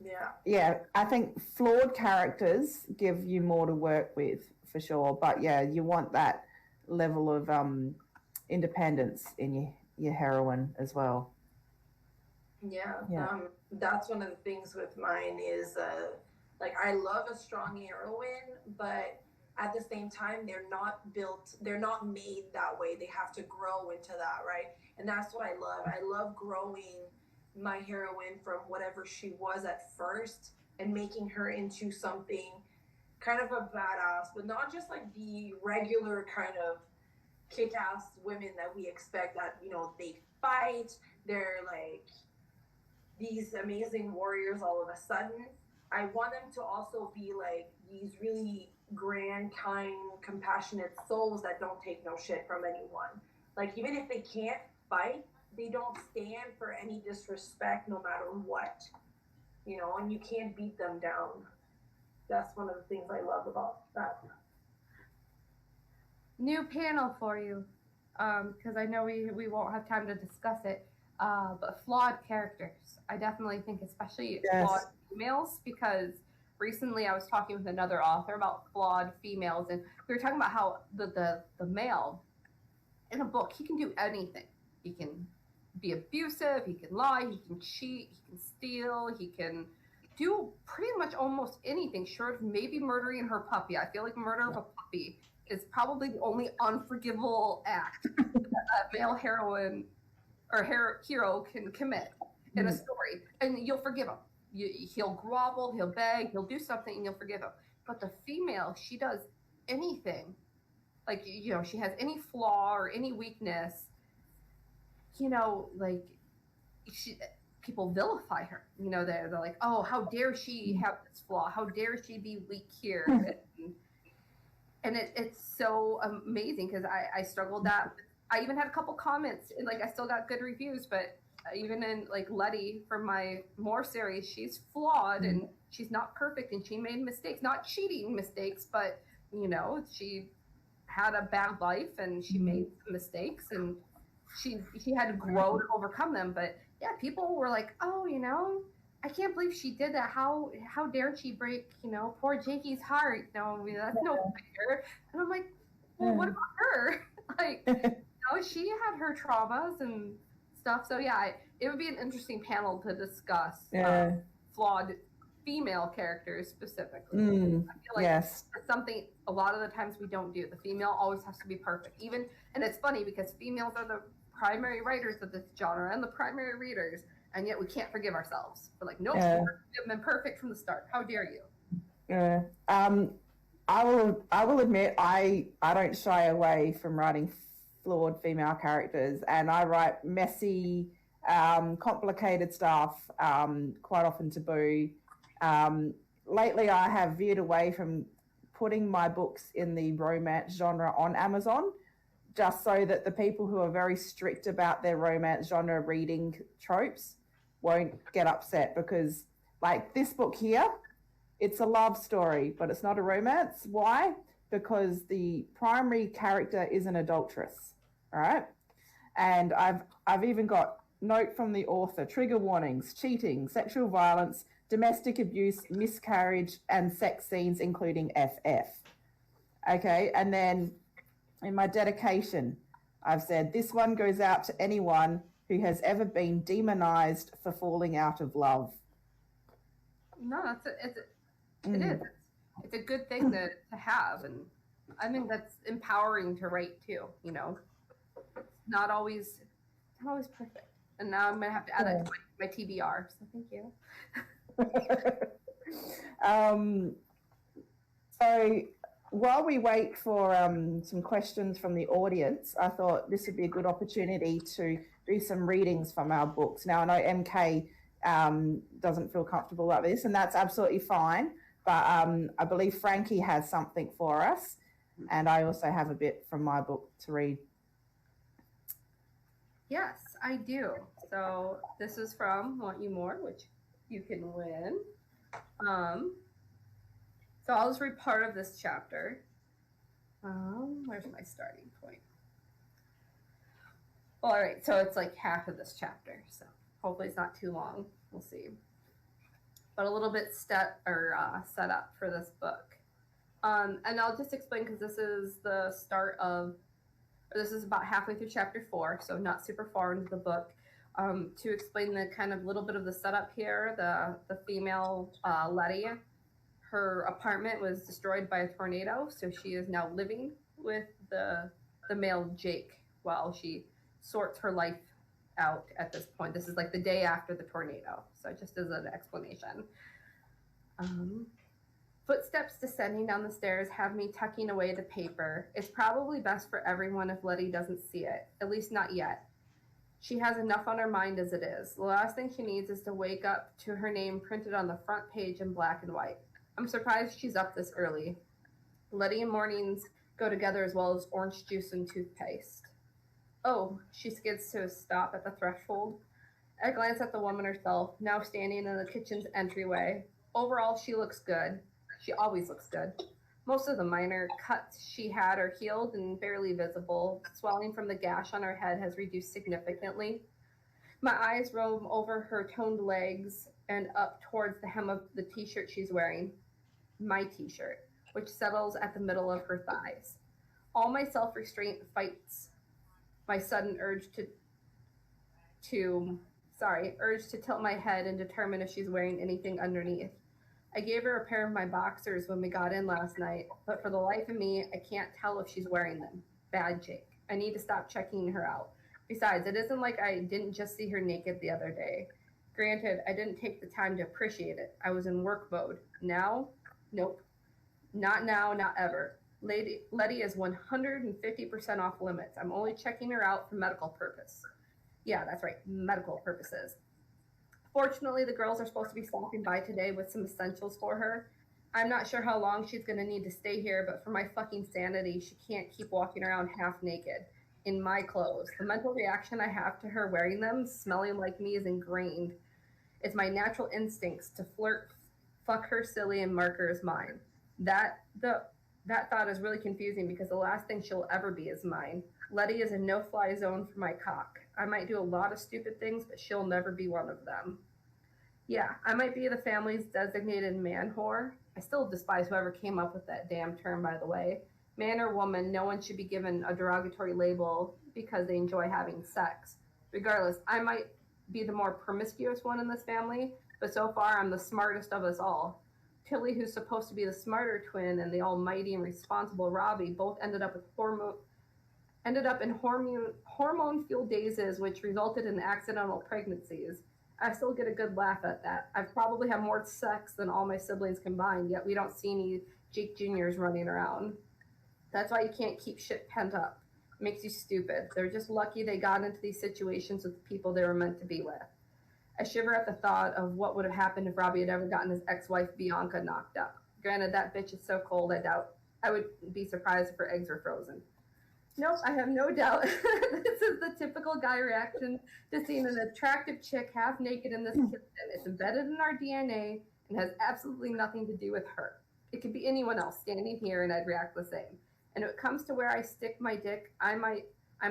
Yeah. Yeah. I think flawed characters give you more to work with for sure. But yeah, you want that level of independence in your heroine as well. Yeah. Yeah. That's one of the things with mine is like I love a strong heroine, but at the same time they're not made that way. They have to grow into that, right? And that's what I love. I love growing my heroine from whatever she was at first and making her into something kind of a badass, but not just like the regular kind of kick-ass women that we expect, that they fight, they're like these amazing warriors all of a sudden. I want them to also be like these really grand, kind, compassionate souls that don't take no shit from anyone. Like, even if they can't fight, they don't stand for any disrespect no matter what, and you can't beat them down. That's one of the things I love about that. New panel for you, because I know we won't have time to discuss it. But flawed characters, I definitely think, especially flawed Yes. females, because recently I was talking with another author about flawed females, and we were talking about how the male in a book, he can do anything. He can be abusive, he can lie, he can cheat, he can steal, he can do pretty much almost anything short of maybe murdering her puppy. I feel like murder of a puppy is probably the only unforgivable act that a male heroine or hero can commit in a story, and you'll forgive him. He'll grovel, he'll beg, he'll do something, and you'll forgive him. But the female, she does anything. Like, she has any flaw or any weakness, like people vilify her. They're like, oh, how dare she have this flaw? How dare she be weak here? And it's so amazing, because I struggled that. I even had a couple comments, and like I still got good reviews, but even in like Letty from my More series, she's flawed and she's not perfect, and she made mistakes, not cheating mistakes, but she had a bad life and she made some mistakes, and she had to grow to overcome them. But yeah, people were like, oh, I can't believe she did that. How dare she break, poor Jakey's heart? That's no fair. And I'm like, well, what about her? Like, she had her traumas and stuff. So yeah, it would be an interesting panel to discuss flawed female characters specifically. I feel like Yes. it's something a lot of the times we don't do. The female always has to be perfect. And it's funny because females are the primary writers of this genre and the primary readers, and yet we can't forgive ourselves. We're like, nope, we've been perfect from the start. How dare you? Yeah. I will admit I don't shy away from writing flawed female characters, and I write messy, complicated stuff, quite often taboo. Lately, I have veered away from putting my books in the romance genre on Amazon, just so that the people who are very strict about their romance genre reading tropes won't get upset, because like this book here, it's a love story, but it's not a romance. Why? Because the primary character is an adulteress, all right? And I've even got note from the author, trigger warnings, cheating, sexual violence, domestic abuse, miscarriage, and sex scenes, including FF. Okay, and then in my dedication, I've said, this one goes out to anyone who has ever been demonized for falling out of love. No, it is. It's a good thing to have, and I think that's empowering to write too. It's not always perfect. And now I'm gonna have to add that to my TBR. So thank you. So while we wait for some questions from the audience, I thought this would be a good opportunity to do some readings from our books. Now, I know MK doesn't feel comfortable like this, and that's absolutely fine. But I believe Frankie has something for us, and I also have a bit from my book to read. Yes, I do. So this is from Want You More, which you can win. So I'll just read part of this chapter. Where's my starting point? All right, so it's like half of this chapter, so hopefully it's not too long. We'll see. But a little bit set up for this book. And I'll just explain, because this is the start of, or this is about halfway through chapter 4, so not super far into the book. To explain the kind of little bit of the setup here, the female Letty, her apartment was destroyed by a tornado, so she is now living with the male Jake while she sorts her life out at this point. This is like the day after the tornado, so just as an explanation. Footsteps descending down the stairs have me tucking away the paper. It's probably best for everyone if Letty doesn't see it, at least not yet. She has enough on her mind as it is. The last thing she needs is to wake up to her name printed on the front page in black and white. I'm surprised she's up this early. Letty and mornings go together, as well as orange juice and toothpaste. Oh, she skids to a stop at the threshold. I glance at the woman herself, now standing in the kitchen's entryway. Overall, she looks good. She always looks good. Most of the minor cuts she had are healed and barely visible. Swelling from the gash on her head has reduced significantly. My eyes roam over her toned legs and up towards the hem of the t-shirt she's wearing. My t-shirt, which settles at the middle of her thighs. All my self-restraint fights my sudden urge to tilt my head and determine if she's wearing anything underneath. I gave her a pair of my boxers when we got in last night, but for the life of me, I can't tell if she's wearing them. Bad Jake. I need to stop checking her out. Besides, it isn't like I didn't just see her naked the other day. Granted, I didn't take the time to appreciate it. I was in work mode. Now? Nope. Not now, not ever. Letty is 150% off limits. I'm only checking her out for medical purpose. Yeah, that's right, medical purposes. Fortunately, the girls are supposed to be stopping by today with some essentials for her. I'm not sure how long she's going to need to stay here, but for my fucking sanity, she can't keep walking around half naked in my clothes. The mental reaction I have to her wearing them, smelling like me, is ingrained. It's my natural instincts to flirt, fuck her silly, and mark her as mine. That thought is really confusing because the last thing she'll ever be is mine. Letty is a no-fly zone for my cock. I might do a lot of stupid things, but she'll never be one of them. Yeah, I might be the family's designated man whore. I still despise whoever came up with that damn term, by the way. Man or woman, no one should be given a derogatory label because they enjoy having sex. Regardless, I might be the more promiscuous one in this family, but so far I'm the smartest of us all. Tilly, who's supposed to be the smarter twin, and the almighty and responsible Robbie both ended up in hormone-fueled dazes, which resulted in accidental pregnancies. I still get a good laugh at that. I've probably had more sex than all my siblings combined, yet we don't see any Jake Juniors running around. That's why you can't keep shit pent up. It makes you stupid. They're just lucky they got into these situations with the people they were meant to be with. I shiver at the thought of what would have happened if Robbie had ever gotten his ex-wife Bianca knocked up. Granted, that bitch is so cold, I would be surprised if her eggs were frozen. Nope, I have no doubt this is the typical guy reaction to seeing an attractive chick half naked in this kitchen. It's embedded in our DNA and has absolutely nothing to do with her. It could be anyone else standing here and I'd react the same. And if it comes to where I stick my dick, I'm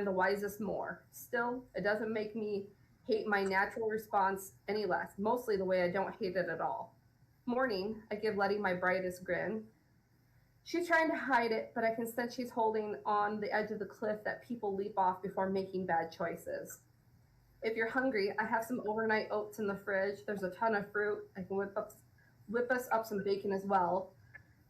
the wisest more. Still, it doesn't make me hate my natural response any less, mostly the way I don't hate it at all. Morning, I give Letty my brightest grin. She's trying to hide it, but I can sense she's holding on the edge of the cliff that people leap off before making bad choices. If you're hungry, I have some overnight oats in the fridge. There's a ton of fruit. I can whip us up some bacon as well.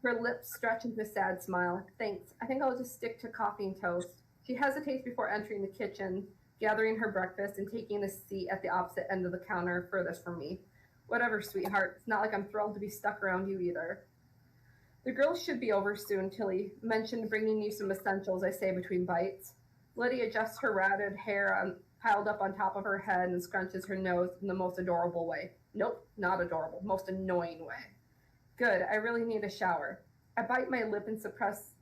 Her lips stretch into a sad smile. Thanks. I think I'll just stick to coffee and toast. She hesitates before entering the kitchen, gathering her breakfast and taking a seat at the opposite end of the counter furthest from me. Whatever, sweetheart. It's not like I'm thrilled to be stuck around you either. The girls should be over soon, Tilly mentioned, bringing you some essentials, I say between bites. Letty adjusts her ratted hair piled up on top of her head and scrunches her nose in the most adorable way. Nope, not adorable, most annoying way. Good, I really need a shower. I bite my lip and suppress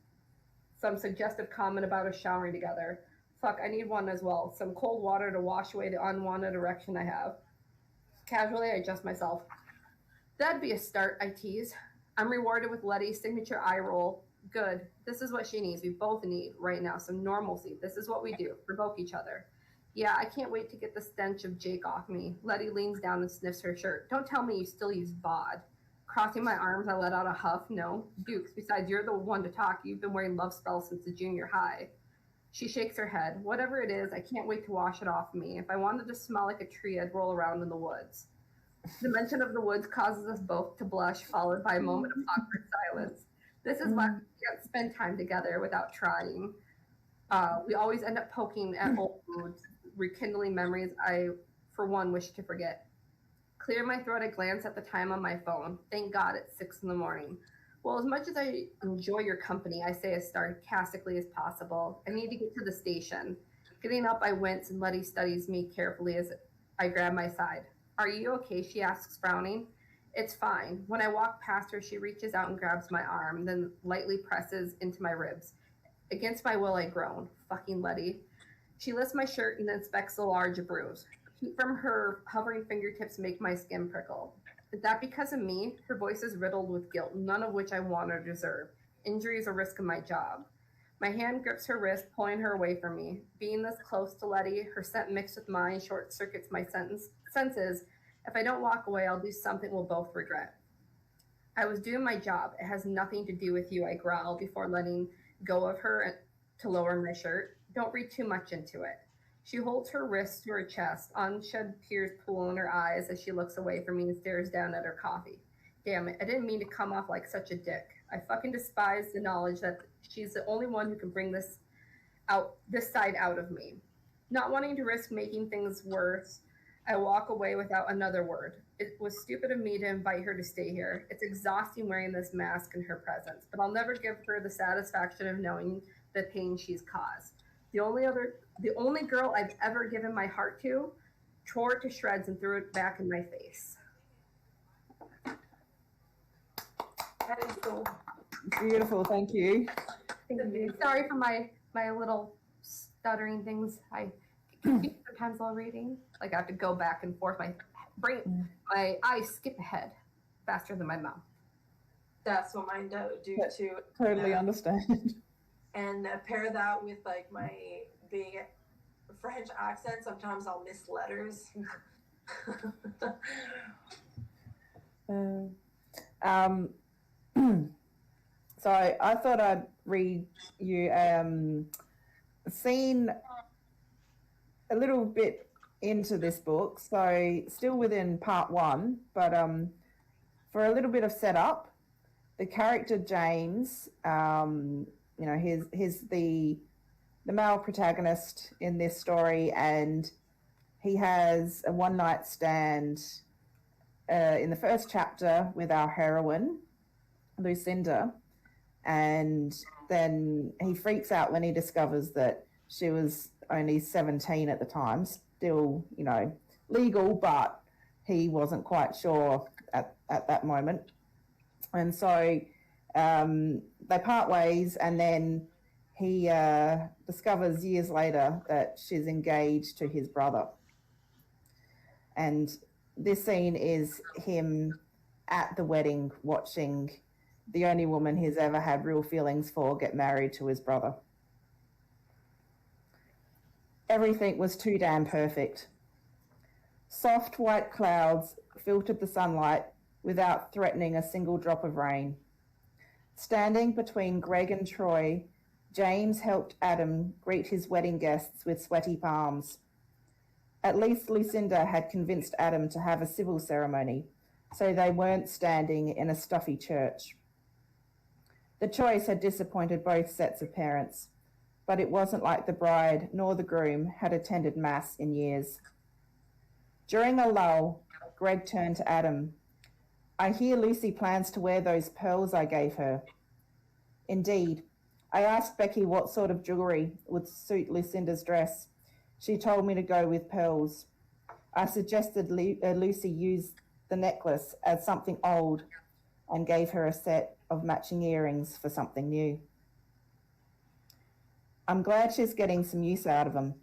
some suggestive comment about us showering together. Fuck, I need one as well. Some cold water to wash away the unwanted erection I have. Casually, I adjust myself. That'd be a start, I tease. I'm rewarded with Letty's signature eye roll. Good. This is what she needs. We both need right now some normalcy. This is what we do. Provoke each other. Yeah, I can't wait to get the stench of Jake off me. Letty leans down and sniffs her shirt. Don't tell me you still use VOD. Crossing my arms, I let out a huff. No. Dukes, besides you're the one to talk. You've been wearing love spells since the junior high. She shakes her head. Whatever it is, I can't wait to wash it off me. If I wanted to smell like a tree, I'd roll around in the woods. The mention of the woods causes us both to blush, followed by a moment of awkward silence. This is why we can't spend time together without trying. We always end up poking at old foods, rekindling memories I, for one, wish to forget. Clear my throat, I glance at the time on my phone. Thank God it's 6 a.m. Well, as much as I enjoy your company, I say as sarcastically as possible. I need to get to the station. Getting up, I wince, and Letty studies me carefully as I grab my side. Are you okay? She asks, frowning. It's fine. When I walk past her, she reaches out and grabs my arm, then lightly presses into my ribs. Against my will, I groan. Fucking Letty. She lifts my shirt and inspects the large bruise. Heat from her hovering fingertips make my skin prickle. Is that because of me? Her voice is riddled with guilt, none of which I want or deserve. Injury is a risk of my job. My hand grips her wrist, pulling her away from me. Being this close to Letty, her scent mixed with mine short-circuits my senses. If I don't walk away, I'll do something we'll both regret. I was doing my job. It has nothing to do with you, I growl before letting go of her to lower my shirt. Don't read too much into it. She holds her wrist to her chest, unshed tears pool in her eyes as she looks away from me and stares down at her coffee. Damn it, I didn't mean to come off like such a dick. I fucking despise the knowledge that she's the only one who can bring this side out of me. Not wanting to risk making things worse, I walk away without another word. It was stupid of me to invite her to stay here. It's exhausting wearing this mask in her presence, but I'll never give her the satisfaction of knowing the pain she's caused. The only girl I've ever given my heart to, tore it to shreds and threw it back in my face. That is so Beautiful, thank you. Thank you. Sorry for my little stuttering things. I confuse sometimes while reading. Like I have to go back and forth. My eyes skip ahead faster than my mouth. That's what mine do too. Totally understand. And pair that with like my big French accent, sometimes I'll miss letters. So I thought I'd read you a scene a little bit into this book. So still within part one, but for a little bit of setup, the character James, he's the male protagonist in this story, and he has a one-night stand in the first chapter with our heroine, Lucinda, and then he freaks out when he discovers that she was only 17 at the time, still, legal, but he wasn't quite sure at that moment. And so they part ways, and then he discovers years later that she's engaged to his brother. And this scene is him at the wedding watching the only woman he's ever had real feelings for get married to his brother. Everything was too damn perfect. Soft white clouds filtered the sunlight without threatening a single drop of rain. Standing between Greg and Troy, James helped Adam greet his wedding guests with sweaty palms. At least Lucinda had convinced Adam to have a civil ceremony, so they weren't standing in a stuffy church. The choice had disappointed both sets of parents, but it wasn't like the bride nor the groom had attended Mass in years. During a lull, Greg turned to Adam. I hear Lucy plans to wear those pearls I gave her. Indeed. I asked Becky what sort of jewellery would suit Lucinda's dress. She told me to go with pearls. I suggested Lucy use the necklace as something old and gave her a set of matching earrings for something new. I'm glad she's getting some use out of them.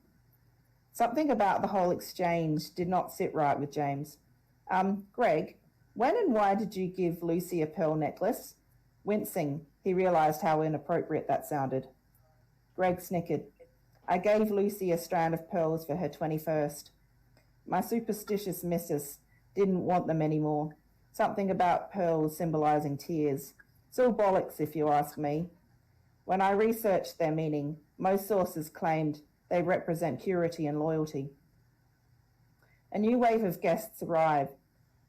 Something about the whole exchange did not sit right with James. Greg, when and why did you give Lucy a pearl necklace? Wincing, he realised how inappropriate that sounded. Greg snickered. I gave Lucy a strand of pearls for her 21st. My superstitious missus didn't want them anymore. Something about pearls symbolising tears. It's all bollocks if you ask me. When I researched their meaning, most sources claimed they represent purity and loyalty. A new wave of guests arrived,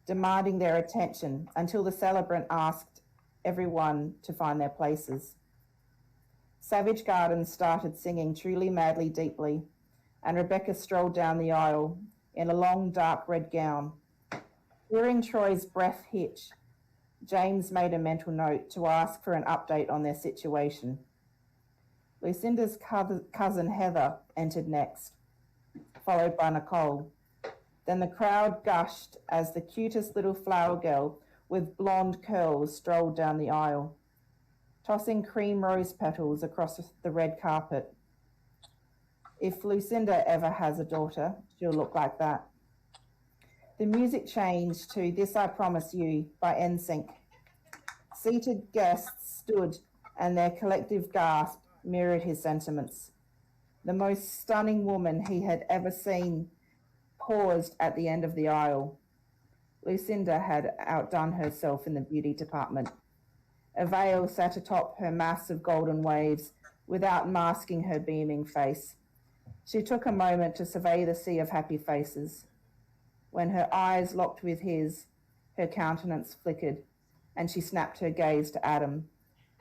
demanding their attention until the celebrant asked everyone to find their places. Savage Gardens started singing Truly, Madly, Deeply, and Rebecca strolled down the aisle in a long, dark red gown. Hearing Troy's breath hitch, James made a mental note to ask for an update on their situation. Lucinda's cousin Heather entered next, followed by Nicole. Then the crowd gushed as the cutest little flower girl with blonde curls strolled down the aisle, tossing cream rose petals across the red carpet. If Lucinda ever has a daughter, she'll look like that. The music changed to This I Promise You by NSYNC. Seated guests stood and their collective gasp mirrored his sentiments. The most stunning woman he had ever seen paused at the end of the aisle. Lucinda had outdone herself in the beauty department. A veil sat atop her mass of golden waves without masking her beaming face. She took a moment to survey the sea of happy faces. When her eyes locked with his, her countenance flickered, and she snapped her gaze to Adam,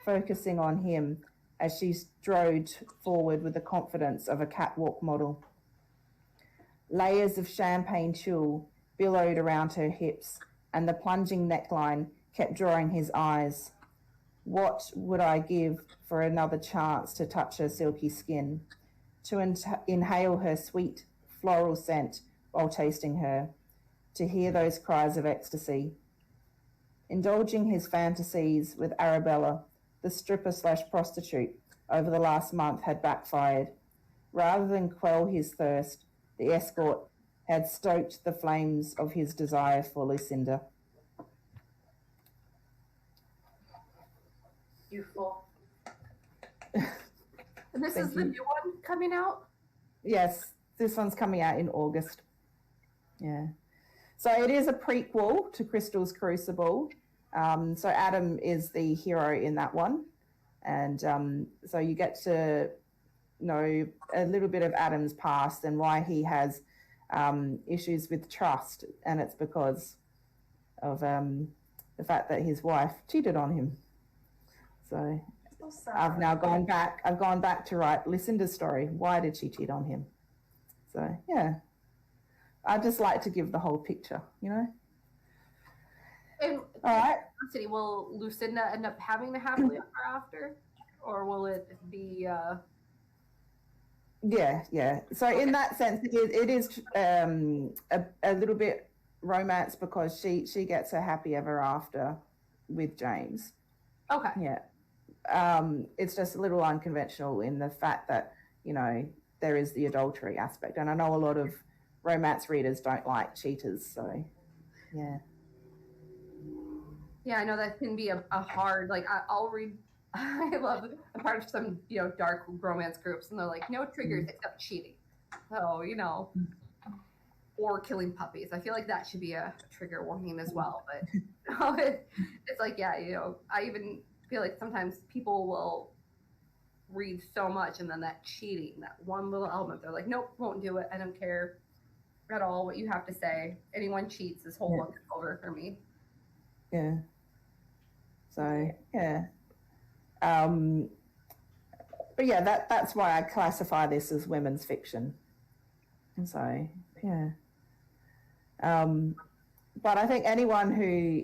focusing on him as she strode forward with the confidence of a catwalk model. Layers of champagne tulle billowed around her hips, and the plunging neckline kept drawing his eyes. What would I give for another chance to touch her silky skin, to inhale her sweet floral scent while tasting her, to hear those cries of ecstasy. Indulging his fantasies with Arabella, the stripper/prostitute, over the last month had backfired. Rather than quell his thirst, the escort had stoked the flames of his desire for Lucinda. Beautiful. And this Thank is the you. new one coming out? Yes, this one's coming out in August. Yeah. So it is a prequel to Crystal's Crucible. So Adam is the hero in that one. And so you get to know a little bit of Adam's past and why he has issues with trust. And it's because of the fact that his wife cheated on him. So I've now gone back. I've gone back to write Lucinda's story. Why did she cheat on him? So, yeah. I just like to give the whole picture, you know? And All right. will Lucinda end up having the happily ever after? Or will it be... Yeah. So in that sense, it is a little bit romance because she gets a happy ever after with James. Okay. Yeah. It's just a little unconventional in the fact that, you know, there is the adultery aspect. And I know a lot of romance readers don't like cheaters, so yeah. Yeah, I know that can be a hard, like, I'll read, I love, I'm part of some, dark romance groups, and they're like, no triggers except cheating. So, or killing puppies. I feel like that should be a trigger warning as well. But it's like, yeah, I even feel like sometimes people will read so much, and then that cheating, that one little element, they're like, nope, won't do it. I don't care at all what you have to say. Anyone cheats, this whole book is over for me. Yeah. So, yeah. But yeah, that's why I classify this as women's fiction. And so, yeah. But I think anyone who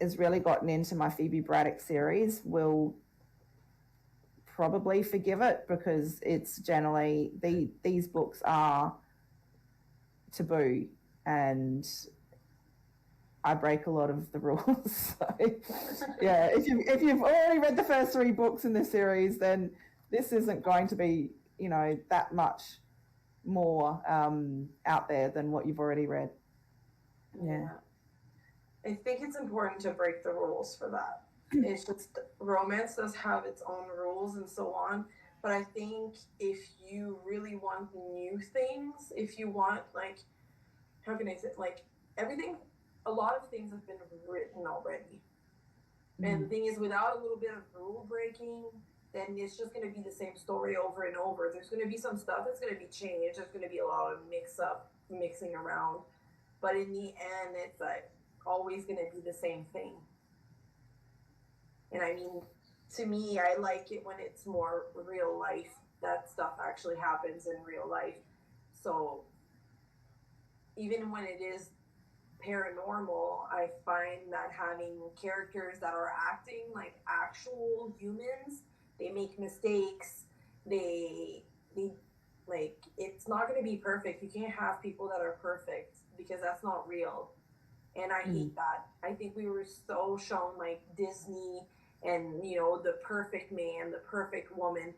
has really gotten into my Phoebe Braddock series will probably forgive it, because it's generally these books are taboo, and I break a lot of the rules. So, yeah, if you've already read the first 3 books in this series, then this isn't going to be, you know, that much more out there than what you've already read. Yeah. I think it's important to break the rules for that. It's just, romance does have its own rules and so on. But I think if you really want new things, if you want, like, how can I say, like, everything, a lot of things have been written already. And the thing is, without a little bit of rule breaking, then it's just going to be the same story over and over. There's going to be some stuff that's going to be changed. There's going to be a lot of mixing around. But in the end, it's like always going to be the same thing. And I mean, to me, I like it when it's more real life. That stuff actually happens in real life. So even when it is paranormal, I find that having characters that are acting like actual humans, they make mistakes, they like, it's not going to be perfect. You can't have people that are perfect, because that's not real. And I hate that. I think we were so shown, like, Disney and, you know, the perfect man, the perfect woman,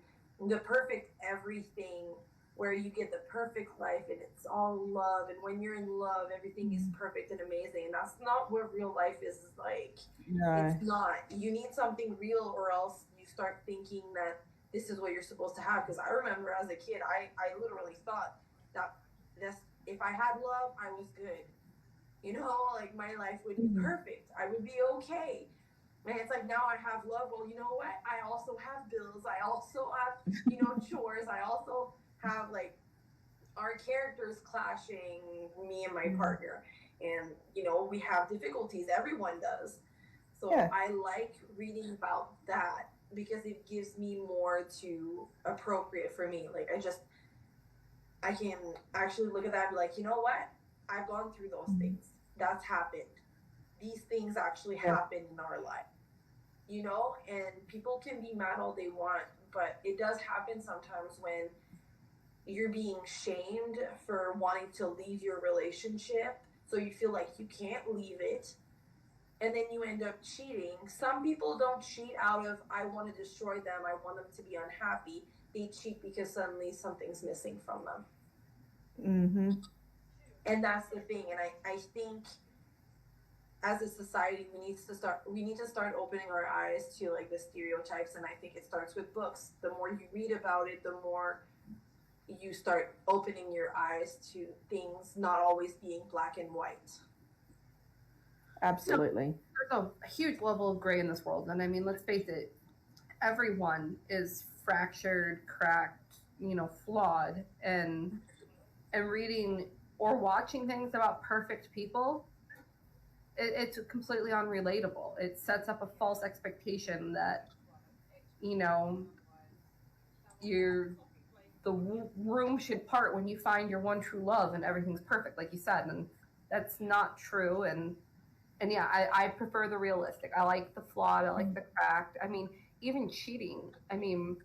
the perfect everything, where you get the perfect life and it's all love, and when you're in love, everything is perfect and amazing. And that's not what real life is like. No. It's not. You need something real, or else you start thinking that this is what you're supposed to have. Because I remember as a kid, I literally thought that if I had love, I was good. You know, like, my life would be perfect. I would be okay. And it's like, now I have love. Well, you know what? I also have bills. I also have, you know, chores. I also have, like, our characters clashing, me and my partner. And, you know, we have difficulties. Everyone does. So yeah. I like reading about that, because it gives me more to appropriate for me. Like, I can actually look at that and be like, you know what? I've gone through those things. That's happened. These things actually happen in our life. You know, and people can be mad all they want, but it does happen sometimes when you're being shamed for wanting to leave your relationship. So you feel like you can't leave it. And then you end up cheating. Some people don't cheat out of, I want to destroy them, I want them to be unhappy. They cheat because suddenly something's missing from them. And that's the thing. And I think as a society, we need to start opening our eyes to, like, the stereotypes. And I think it starts with books. The more you read about it, the more you start opening your eyes to things not always being black and white. Absolutely. There's a huge level of gray in this world. And I mean, let's face it, everyone is fractured, cracked, you know, flawed. And reading or watching things about perfect people, it's completely unrelatable. It sets up a false expectation that, you know, the room should part when you find your one true love and everything's perfect, like you said, and that's not true. And yeah, I prefer the realistic. I like the flawed. I like the cracked. I mean, even cheating. I mean,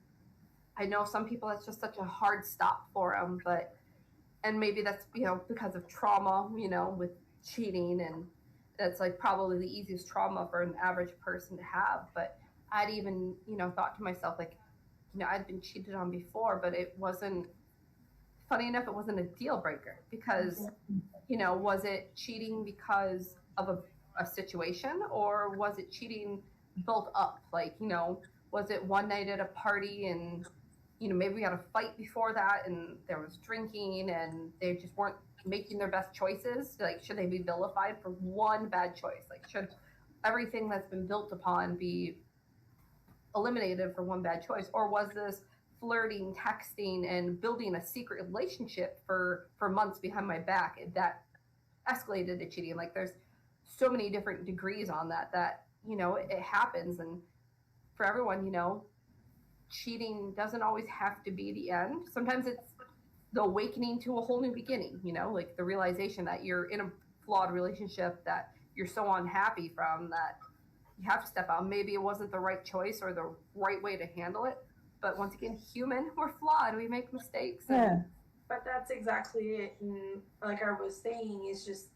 I know some people, that's just such a hard stop for them, and maybe that's, you know, because of trauma, you know, with cheating, and that's, like, probably the easiest trauma for an average person to have. But I'd even, you know, thought to myself, like, you know, I'd been cheated on before, but it wasn't, funny enough, it wasn't a deal breaker, because, you know, was it cheating because of a situation, or was it cheating built up? Like, you know, was it one night at a party and, you know, maybe we had a fight before that and there was drinking and they just weren't making their best choices? Like, should they be vilified for one bad choice? Like, should everything that's been built upon be eliminated for one bad choice? Or was this flirting, texting, and building a secret relationship for months behind my back that escalated to cheating? Like, there's so many different degrees on that, you know, it happens. And for everyone, you know, cheating doesn't always have to be the end. Sometimes it's the awakening to a whole new beginning, you know, like the realization that you're in a flawed relationship that you're so unhappy from, that you have to step out. Maybe it wasn't the right choice or the right way to handle it. But once again, human, we're flawed. We make mistakes. Yeah. But that's exactly it. And like I was saying, it's just,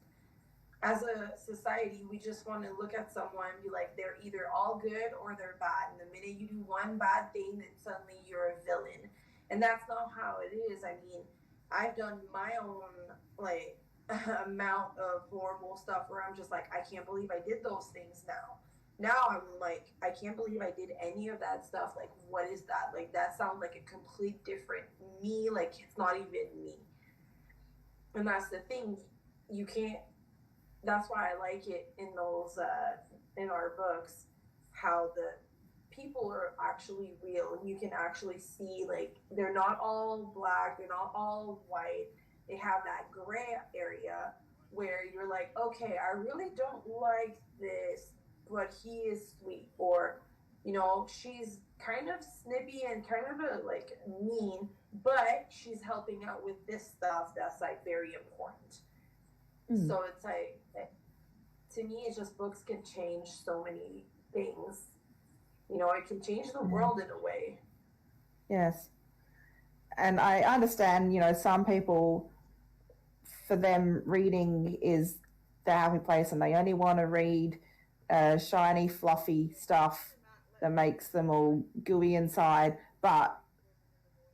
as a society, we just want to look at someone and be like, they're either all good or they're bad. And the minute you do one bad thing, then suddenly you're a villain. And that's not how it is. I mean, I've done my own, like, amount of horrible stuff where I'm just like, I can't believe I did those things now. Now I'm like, I can't believe I did any of that stuff. Like, what is that? Like, that sounds like a complete different me. Like, it's not even me. And that's the thing. You can't, that's why I like it in those, in our books, how the people are actually real. And you can actually see, like, they're not all black, they're not all white. They have that gray area where you're like, okay, I really don't like this, but he is sweet. Or, you know, she's kind of snippy and kind of a, like, mean, but she's helping out with this stuff that's like very important. So it's like, to me, it's just books can change so many things. You know, it can change the world in a way. Yes. And I understand, you know, some people, for them, reading is the happy place and they only want to read shiny, fluffy stuff that makes them all gooey inside. But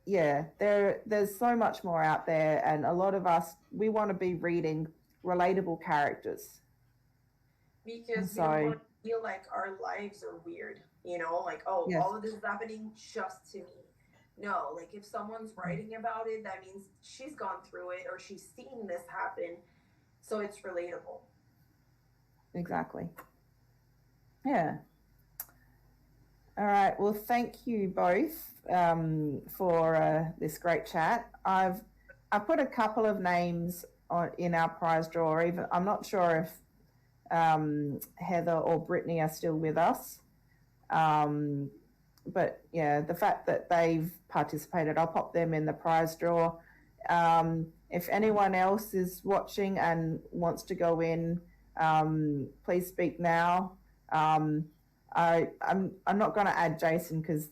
yeah, there's so much more out there, and a lot of us, we want to be reading relatable characters. Because we don't want to feel like our lives are weird, you know, like, oh, yes, all of this is happening just to me. No, like, if someone's writing about it, that means she's gone through it or she's seen this happen, so it's relatable. Exactly. Yeah. All right. Well, thank you both for this great chat. I put a couple of names in our prize draw. Even I'm not sure if Heather or Brittany are still with us. But yeah, the fact that they've participated, I'll pop them in the prize draw. If anyone else is watching and wants to go in, please speak now. I'm not going to add Jason because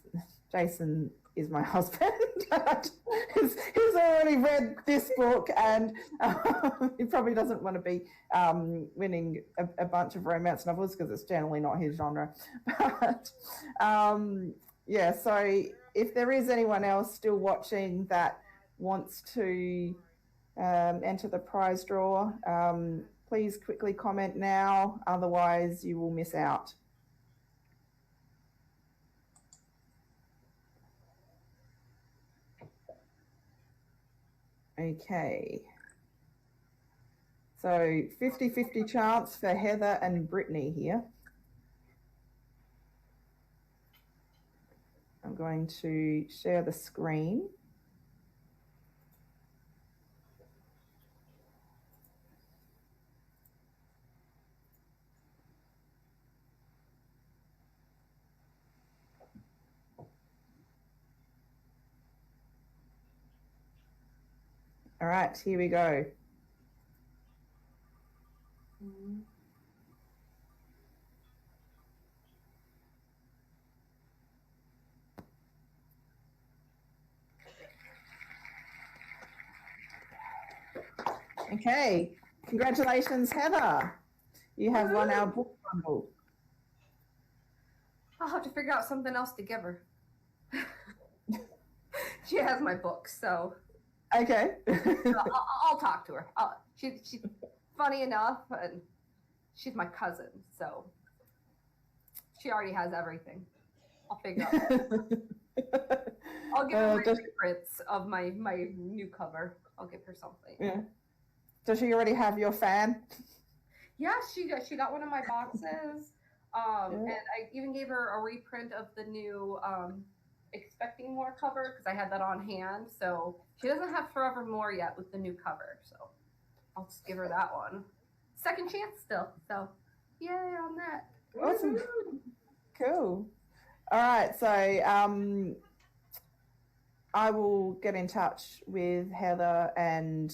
Jason is my husband. he's already read this book, and he probably doesn't want to be winning a bunch of romance novels because it's generally not his genre. But yeah, so if there is anyone else still watching that wants to enter the prize draw, please quickly comment now, otherwise you will miss out. Okay. So 50-50 chance for Heather and Brittany here. I'm going to share the screen. All right, here we go. Okay, congratulations, Heather. You have won our book bundle. I'll have to figure out something else to give her. She has my book, so. Okay. I'll talk to her. She's funny enough, and she's my cousin, so she already has everything. I'll figure out. I'll give her reprints of my new cover. I'll give her something. Yeah. Does she already have your fan? Yeah, she got one of my boxes. And I even gave her a reprint of the new Expecting More cover because I had that on hand. So she doesn't have Forevermore yet with the new cover. So I'll just give her that one. Second chance still. So yay on that. Awesome. Cool. All right. So I will get in touch with Heather and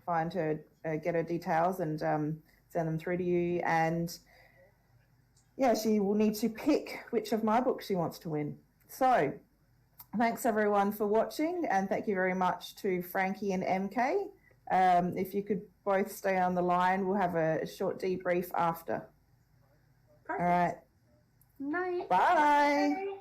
find her, get her details and send them through to you. And yeah, she will need to pick which of my books she wants to win. So thanks everyone for watching, and thank you very much to Frankie and MK. If you could both stay on the line, we'll have a short debrief after. Perfect. All right. Night. Bye. Bye.